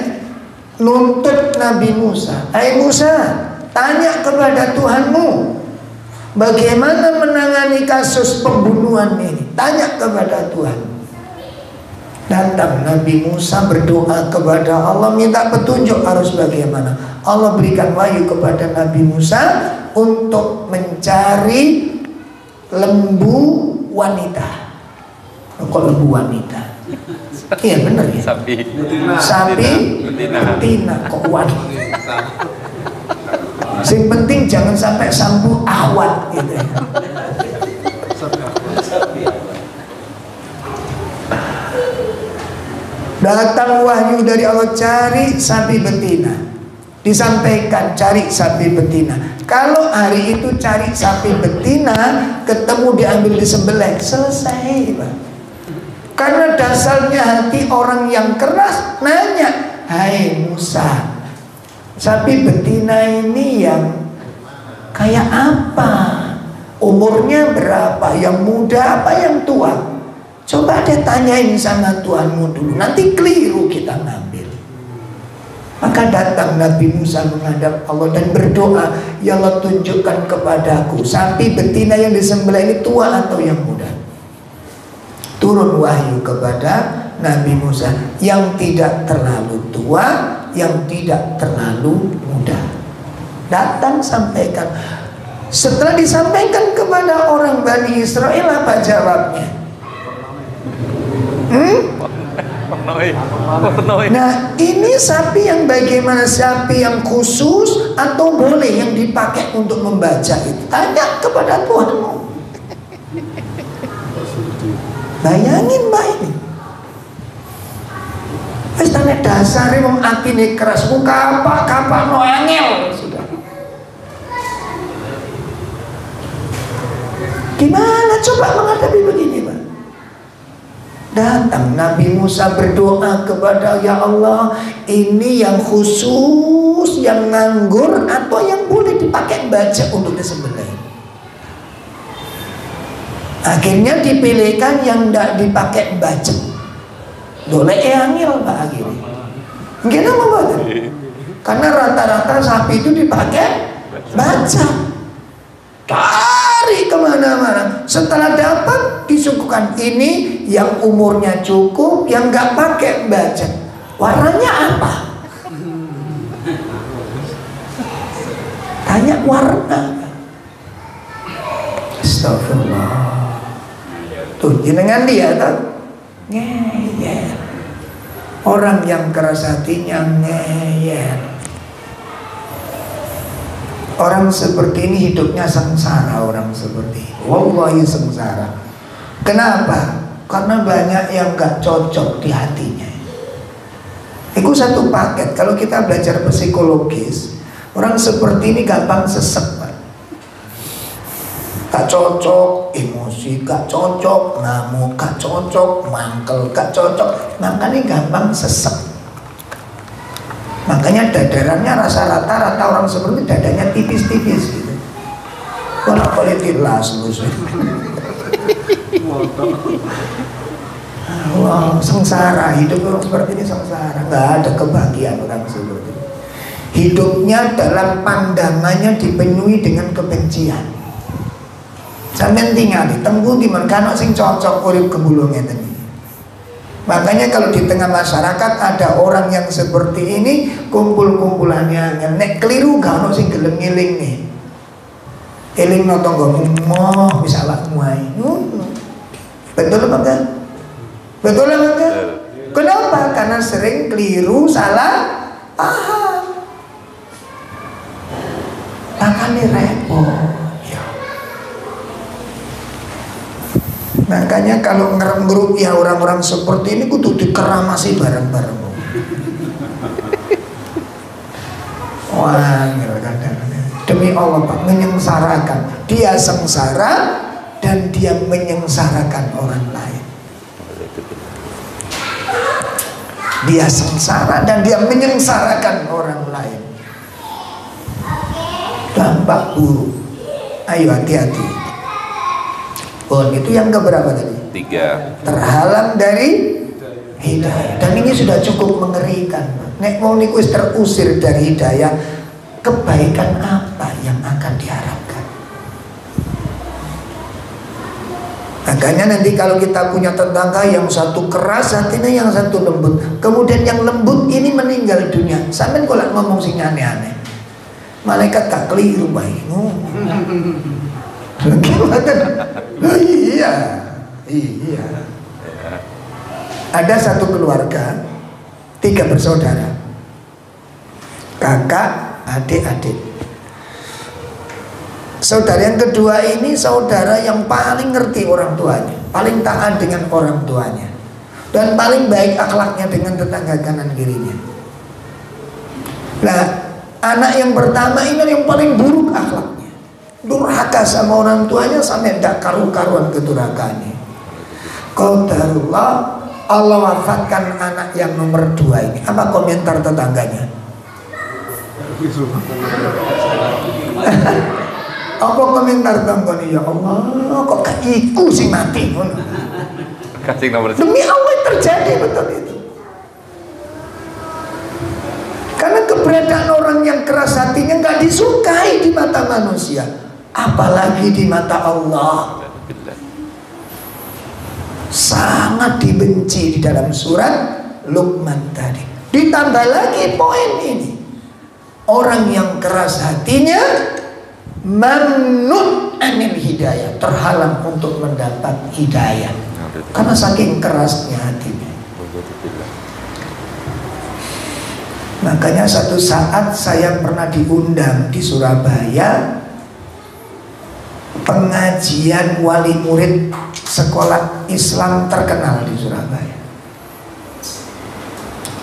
nuntut Nabi Musa. Hai Musa, tanya kepada Tuhanmu bagaimana menangani kasus pembunuhan ini. Tanya kepada Tuhan. Datang Nabi Musa berdoa kepada Allah, minta petunjuk harus bagaimana. Allah berikan wahyu kepada Nabi Musa untuk mencari lembu wanita. Kok lembu wanita? Iya benar ya. Sapi. Betina. Kok wanita? Yang penting jangan sampai sambu awat gitu ya. Datang wahyu dari Allah, cari sapi betina. Disampaikan cari sapi betina. Kalau hari itu cari sapi betina, ketemu diambil disembelih, selesai Pak. Karena dasarnya hati orang yang keras nanya, hai Musa, sapi betina ini yang kayak apa? Umurnya berapa? Yang muda apa yang tua? Coba deh tanyain sama Tuhanmu dulu, nanti keliru kita ngambil. Maka datang Nabi Musa menghadap Allah dan berdoa, ya Allah tunjukkan kepadaku sapi betina yang disembelih ini tua atau yang muda. Turun wahyu kepada Nabi Musa, yang tidak terlalu tua, yang tidak terlalu muda. Datang sampaikan. Setelah disampaikan kepada orang Bani Israel, apa jawabnya? Nah ini sapi yang bagaimana? Sapi yang khusus atau boleh yang dipakai untuk membaca itu? Tanya kepada Tuhanmu. Bayangin Mbak ini. Wis tane dasare wong atine keras, kapak no angel sudah. Gimana coba menghadapi begini Pak? Datang Nabi Musa berdoa kepada ya Allah, ini yang khusus, yang nganggur atau yang boleh dipakai baca untuk disembelih. Akhirnya dipilihkan yang tidak dipakai baca. Boleh angil Pak akhirnya. Gimana mau baca? Karena rata-rata sapi itu dipakai baca. Cari kemana-mana. Setelah dapat disuguhkan ini yang umurnya cukup, yang nggak pakai baca. Warnanya apa? Tanya warna. Astagfirullah. Tuh jenengan dia tuh ngeyel. Orang yang keras hatinya ngeyel. Orang seperti ini hidupnya sengsara. Orang seperti ini wallahi sengsara. Kenapa? Karena banyak yang gak cocok di hatinya. Itu satu paket. Kalau kita belajar psikologis, orang seperti ini gampang sesek Pak. Gak cocok emosi, gak cocok ngamuk, gak cocok mangkel, gak cocok. Makanya gampang sesek. Makanya dadarannya rata-rata orang seperti dadanya tipis-tipis gitu. Kalau boleh tilas lu Wah, sengsara. Hidup orang seperti ini sengsara. Nggak ada kebahagiaan orang seperti ini. Hidupnya dalam pandangannya dipenuhi dengan kebencian. Sampeyan tinggal ditunggu di mana sing cocok urip kembulunge tadi. Makanya kalau di tengah masyarakat ada orang yang seperti ini, kumpul-kumpulannya nek keliru gak ono sing gelem ngiling nih. Eling no tonggomu moh bisa awakmu ae. Betul apa enggak? Betul apa enggak? Kenapa? Karena sering keliru, salah paham. Makanya repot. Makanya kalau ngerem ya orang-orang seperti ini kudu dikeramasi bareng-bareng. Wah, kadang-kadang demi Allah Pak, menyengsarakan. Dia sengsara dan dia menyengsarakan orang lain. Dia sengsara dan dia menyengsarakan orang lain. Dampak buruk. Ayo hati-hati. Oh, itu yang keberapa tadi? 3. Terhalang dari hidayah. Dan ini sudah cukup mengerikan. Nek mau niku terusir dari hidayah, kebaikan apa yang akan diharapkan? Makanya nanti kalau kita punya tetangga yang satu keras hatinya, yang satu lembut, kemudian yang lembut ini meninggal dunia, sampean kok ngomong sing aneh-aneh, malaikat gak keliru baik. Iya. Ada satu keluarga, 3 bersaudara, kakak, adik-adik. Saudara yang kedua ini saudara yang paling ngerti orang tuanya, paling taat dengan orang tuanya, dan paling baik akhlaknya dengan tetangga kanan kirinya. Nah, anak yang pertama ini yang paling buruk akhlaknya, durhaka sama orang tuanya sampai tidak karu-karuan kedurhakaannya. Qadarullah, Allah wafatkan anak yang nomor 2 ini. Apa komentar tetangganya? Apa komentar tetangganya? Ya Allah, kok iku sing mati. Kasih nomor. Demi Allah terjadi betul itu. Karena keberadaan orang yang keras hatinya nggak disukai di mata manusia, apalagi di mata Allah. Sangat dibenci di dalam surat Luqman tadi. Ditambah lagi poin ini, orang yang keras hatinya mamnun anil hidayah, terhalang untuk mendapat hidayah karena saking kerasnya hatinya. Makanya satu saat saya pernah diundang di Surabaya, pengajian wali murid sekolah Islam terkenal di Surabaya.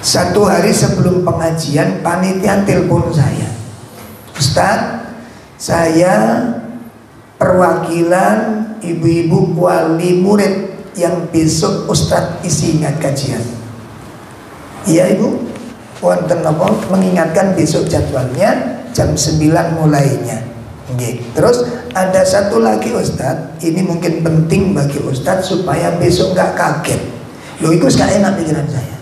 Satu hari sebelum pengajian, panitia telepon saya, Ustadz, saya perwakilan ibu-ibu wali murid yang besok Ustadz isi ingat kajian. Iya Ibu, wonten apa? Mengingatkan besok jadwalnya jam 9 mulainya. Terus ada satu lagi Ustadz, ini mungkin penting bagi Ustadz supaya besok nggak kaget. Loh itu gak enak pikiran saya.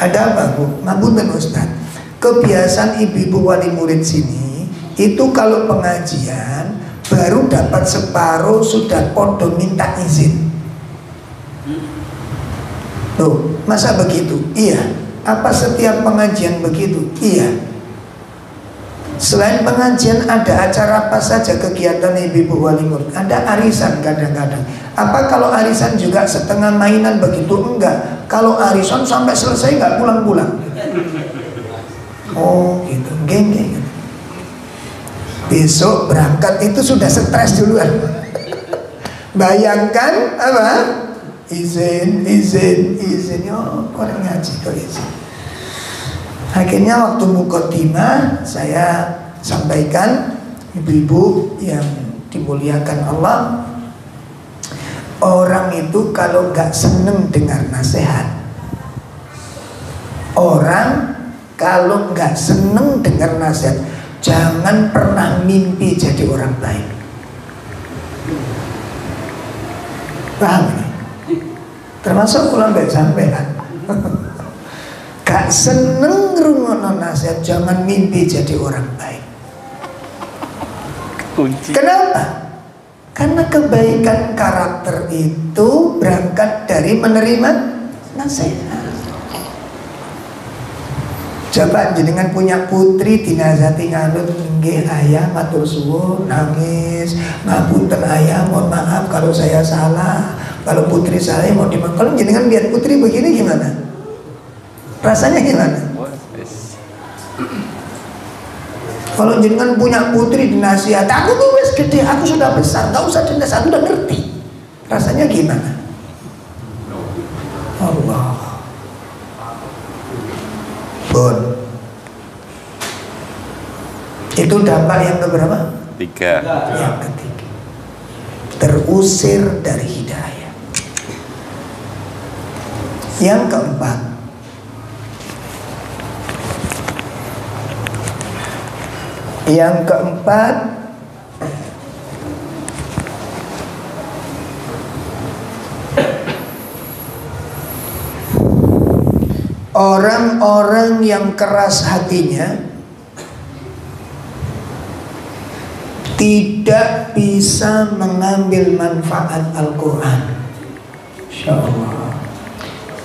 Ada apa Bu? Ngapunten Ustadz, kebiasaan ibu-ibu wali murid sini itu kalau pengajian baru dapat separuh sudah podo minta izin. Loh, masa begitu? Iya. Apa setiap pengajian begitu? Iya. Selain pengajian ada acara apa saja kegiatan ibu-ibu wali murid? Ada arisan kadang-kadang. Apa kalau arisan juga setengah mainan begitu? Enggak. Kalau arisan sampai selesai enggak pulang-pulang. Oh gitu, geng-geng. Besok berangkat itu sudah stres duluan. Bayangkan apa? Izin. Oh, orang ngaji kok izin. Akhirnya waktu muqaddimah saya sampaikan, ibu-ibu yang dimuliakan Allah, orang itu kalau nggak seneng dengar nasihat, orang kalau nggak seneng dengar nasihat, jangan pernah mimpi jadi orang baik. Paham? Termasuk kalau nggak sampean. Gak seneng ngrungokno nasihat, jangan mimpi jadi orang baik. Kunci. Kenapa? Karena kebaikan karakter itu berangkat dari menerima nasihat. Coba jenengan punya putri dinasihati nganut nggih ayah matur suwun nangis ngapunten ayah mohon maaf kalau saya salah, kalau putri saya mau dimaafkan. Kalau jenengan lihat putri begini gimana? Rasanya gimana? Kalau jenengan punya putri dinasihati, aku tuh wes gede, aku sudah besar, nggak usah dinasihati, udah ngerti. Rasanya gimana? Allah. Bon. Itu dampak yang keberapa? 3. Yang ketiga. Terusir dari hidayah. Yang keempat. Yang keempat, orang-orang yang keras hatinya tidak bisa mengambil manfaat Al-Quran. Insya Allah,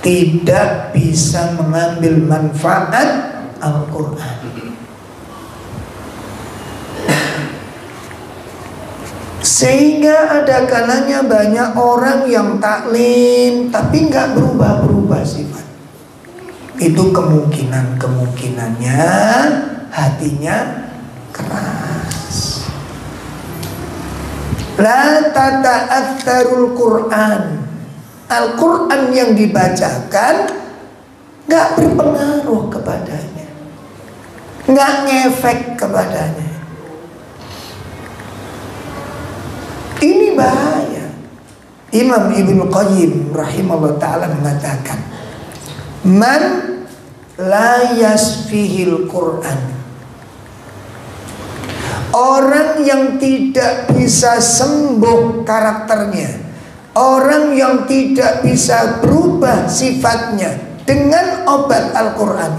tidak bisa mengambil manfaat Al-Quran. Sehingga ada kalanya banyak orang yang taklim tapi nggak berubah-berubah sifat. Itu kemungkinannya hatinya keras. La tata'atsarul Quran. Al-Quran yang dibacakan nggak berpengaruh kepadanya, nggak ngefek kepadanya. Ini bahaya. Imam Ibnu Qayyim rahimahullah ta'ala mengatakan, man la yasfihil Quran, orang yang tidak bisa sembuh karakternya, orang yang tidak bisa berubah sifatnya dengan obat Al-Quran.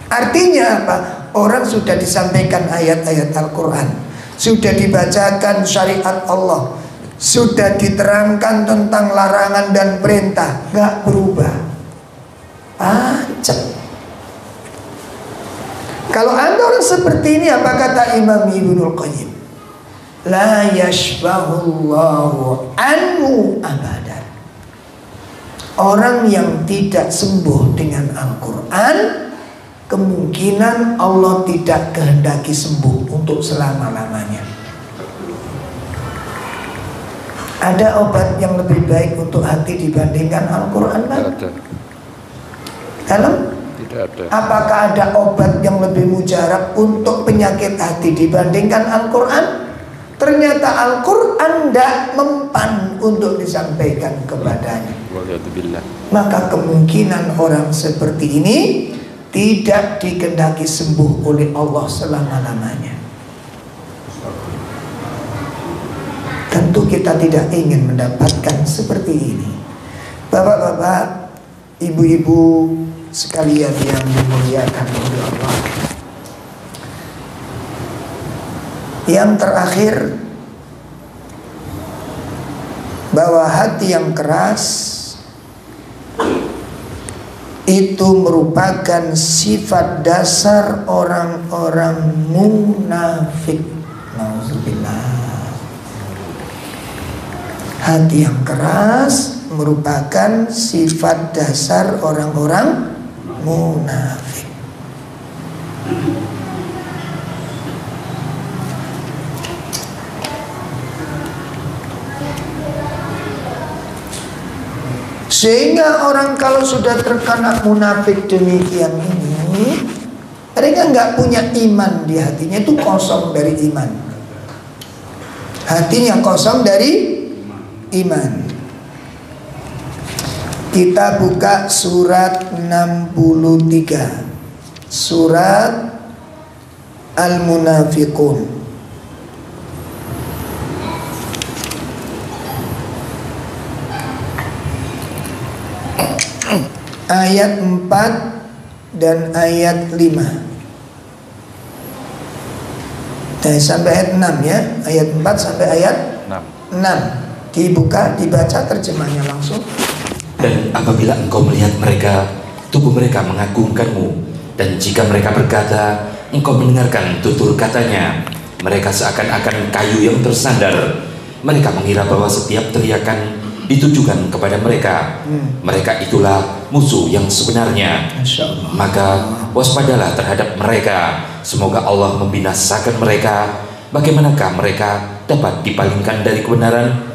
Artinya apa? Orang sudah disampaikan ayat-ayat Al-Quran, sudah dibacakan syariat Allah, sudah diterangkan tentang larangan dan perintah, gak berubah, pacet. Kalau anda orang seperti ini, apa kata Imam Ibnu Qayyim? La yashfahullahu anhu abadan. Orang yang tidak sembuh dengan Al-Quran, kemungkinan Allah tidak kehendaki sembuh untuk selama-lamanya. Ada obat yang lebih baik untuk hati dibandingkan Al-Quran kan? Dalam? Tidak ada. Apakah ada obat yang lebih mujarab untuk penyakit hati dibandingkan Al-Quran? Ternyata Al-Quran tidak mempan untuk disampaikan kepadanya. Maka kemungkinan orang seperti ini tidak dikehendaki sembuh oleh Allah selama-lamanya. Tentu kita tidak ingin mendapatkan seperti ini. Bapak-bapak, ibu-ibu sekalian yang dimuliakan oleh Allah. Yang terakhir, bahwa hati yang keras itu merupakan sifat dasar orang-orang munafik. Nauzubillah. Hati yang keras merupakan sifat dasar orang-orang munafik. Sehingga orang kalau sudah terkena munafik demikian ini, mereka nggak punya iman di hatinya, itu kosong dari iman. Hatinya kosong dari iman. Kita buka surat 63, surat Al-Munafiqun. Ayat 4 dan ayat 5. Sampai ayat 6 ya. Ayat 4 sampai ayat 6. Dibuka, dibaca terjemahnya langsung. Dan apabila engkau melihat mereka, tubuh mereka mengagungkanmu, Dan jika mereka berkata, engkau mendengarkan tutur katanya, mereka seakan-akan kayu yang tersandar. Mereka mengira bahwa setiap teriakan ditujukan kepada mereka. Mereka itulah musuh yang sebenarnya. Maka waspadalah terhadap mereka. Semoga Allah membinasakan mereka. Bagaimanakah mereka dapat dipalingkan dari kebenaran?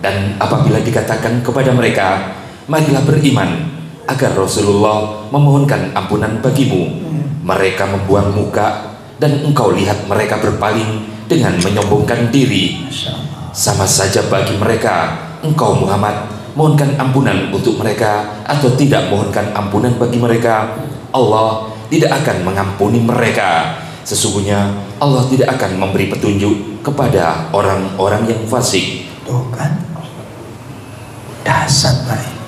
Dan apabila dikatakan kepada mereka, marilah beriman, agar Rasulullah memohonkan ampunan bagimu, mereka membuang muka, dan engkau lihat mereka berpaling dengan menyombongkan diri. Sama saja bagi mereka, engkau Muhammad mohonkan ampunan untuk mereka atau tidak mohonkan ampunan bagi mereka, Allah tidak akan mengampuni mereka. Sesungguhnya Allah tidak akan memberi petunjuk kepada orang-orang yang fasik. Tuh kan, dasar baik.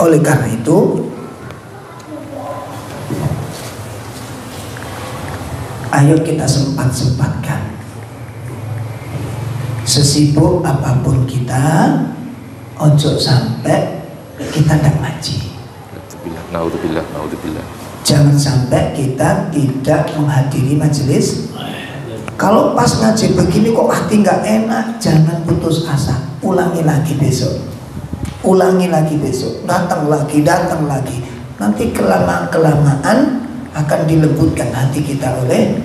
Oleh karena itu, ayo kita sempat-sempatkan. Sesibuk apapun kita, ojo sampai kita tidak ngaji. Naudzubillah, naudzubillah. Jangan sampai kita tidak menghadiri majelis. Kalau pas ngaji begini kok hati nggak enak, jangan putus asa. Ulangi lagi besok. Ulangi lagi besok, datang lagi. Nanti kelamaan akan dilembutkan hati kita oleh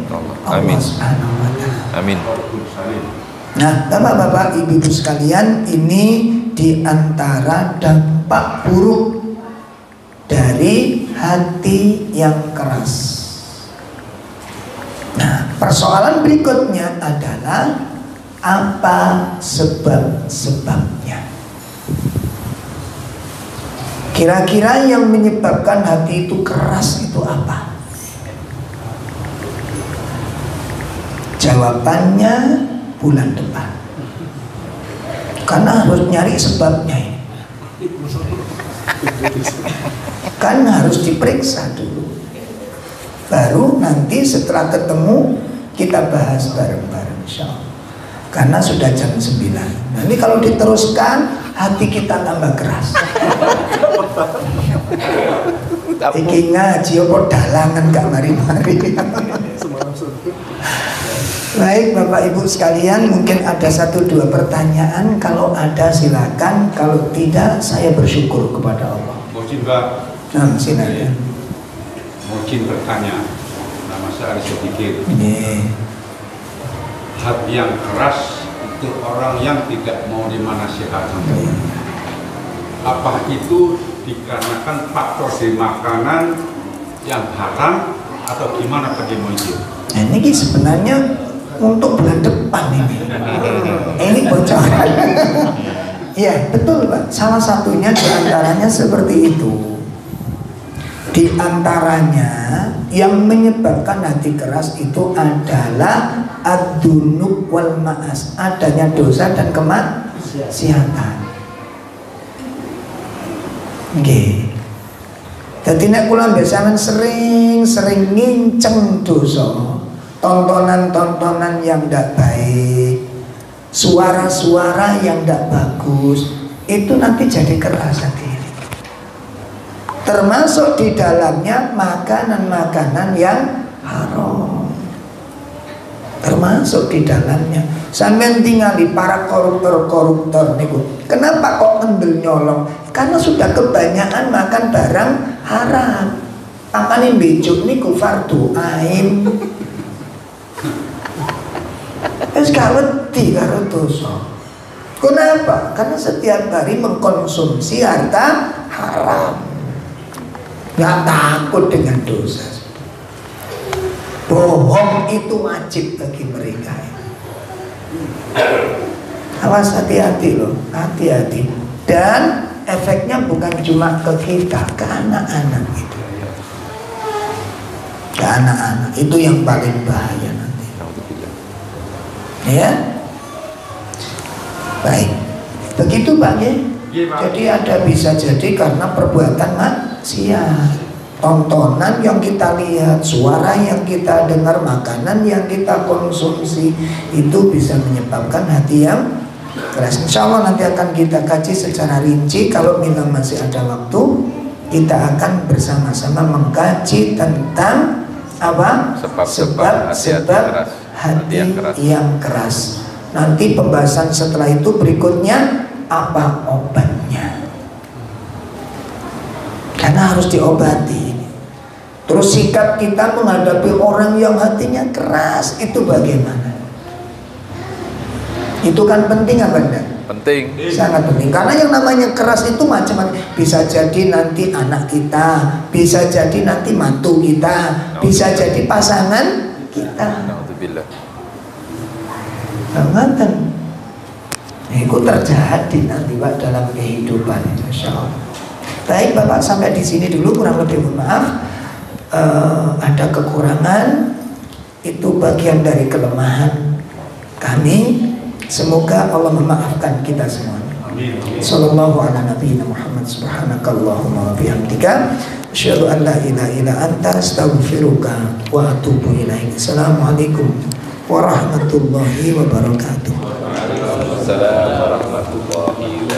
Allah Subhanahu wa Ta'ala. Amin. Nah, bapak-bapak, ibu-ibu sekalian, ini diantara dampak buruk dari hati yang keras. Nah, persoalan berikutnya adalah apa sebab-sebabnya? Kira-kira yang menyebabkan hati itu keras itu apa? Jawabannya bulan depan. Karena harus nyari sebabnya ini. Kan harus diperiksa dulu. Baru nanti setelah ketemu kita bahas bareng-bareng, insyaallah. Karena sudah jam 9. Nanti kalau diteruskan hati kita tambah keras. Iki ngaji apa dalangan gak mari-mari. Baik Bapak Ibu sekalian, mungkin ada 1-2 pertanyaan. Kalau ada silakan, kalau tidak saya bersyukur kepada Allah. Mungkin Mbak. Nah, silakan. Mungkin bertanya. Nama saya Aris Sedikit. Hati yang keras itu orang yang tidak mau dimanasihati. Apa itu dikarenakan faktor di makanan yang haram atau gimana Pak Dimoji? Nah, ini sebenarnya untuk bulan depan ini. Ini bocoran. Ya betul Pak. Salah satunya diantaranya seperti itu. Di antaranya yang menyebabkan hati keras itu adalah ad-dunub wal ma'as, adanya dosa dan kemaksiatan. Nggih. Dadi nek kula biasanya sering nginceng dosa, tontonan-tontonan yang tidak baik, suara-suara yang tidak bagus, itu nanti jadi keras hati. Termasuk di dalamnya makanan-makanan yang haram. Termasuk di dalamnya. Sampeyan tingali para koruptor niku. Kenapa kok ngendel nyolong? Karena sudah kebanyakan makan barang haram. Makane bejuk niku fardu ain. Wis gak wedi karo dosa. Kenapa? Karena setiap hari mengkonsumsi harta haram. Gak takut dengan dosa. Bohong itu wajib bagi mereka. Awas, hati-hati loh, hati-hati. Dan efeknya bukan cuma ke kita, ke anak-anak itu. Ke anak-anak itu yang paling bahaya nanti. Ya, baik. Begitu Pak ya. Jadi ada bisa jadi karena perbuatan maksiat, tontonan yang kita lihat, suara yang kita dengar, makanan yang kita konsumsi, itu bisa menyebabkan hati yang keras. Insya Allah nanti akan kita kaji secara rinci. Kalau memang masih ada waktu, kita akan bersama-sama mengkaji tentang apa? Sebab-sebab hati yang keras. Nanti pembahasan setelah itu berikutnya apa obatnya? Karena harus diobati. Terus sikap kita menghadapi orang yang hatinya keras itu bagaimana? Itu kan penting apa enggak? Penting. Sangat penting. Karena yang namanya keras itu macam-macam. Bisa jadi nanti anak kita, bisa jadi nanti mantu kita, bisa jadi pasangan kita. Alhamdulillah. Banget. Itu terjadi nanti Pak dalam kehidupan, insya Allah. Baik Bapak, sampai di sini dulu, kurang lebih mohon maaf. Ada kekurangan, itu bagian dari kelemahan kami. Semoga Allah memaafkan kita semua. Sallallahu ala nabiyina Muhammad subhanakallahumma wa bihamdika asyhadu an la ilaha illa anta astaghfiruka wa atubu ilaik. Assalamualaikum warahmatullahi wabarakatuh. Waalaikumsalam warahmatullahi wabarakatuh.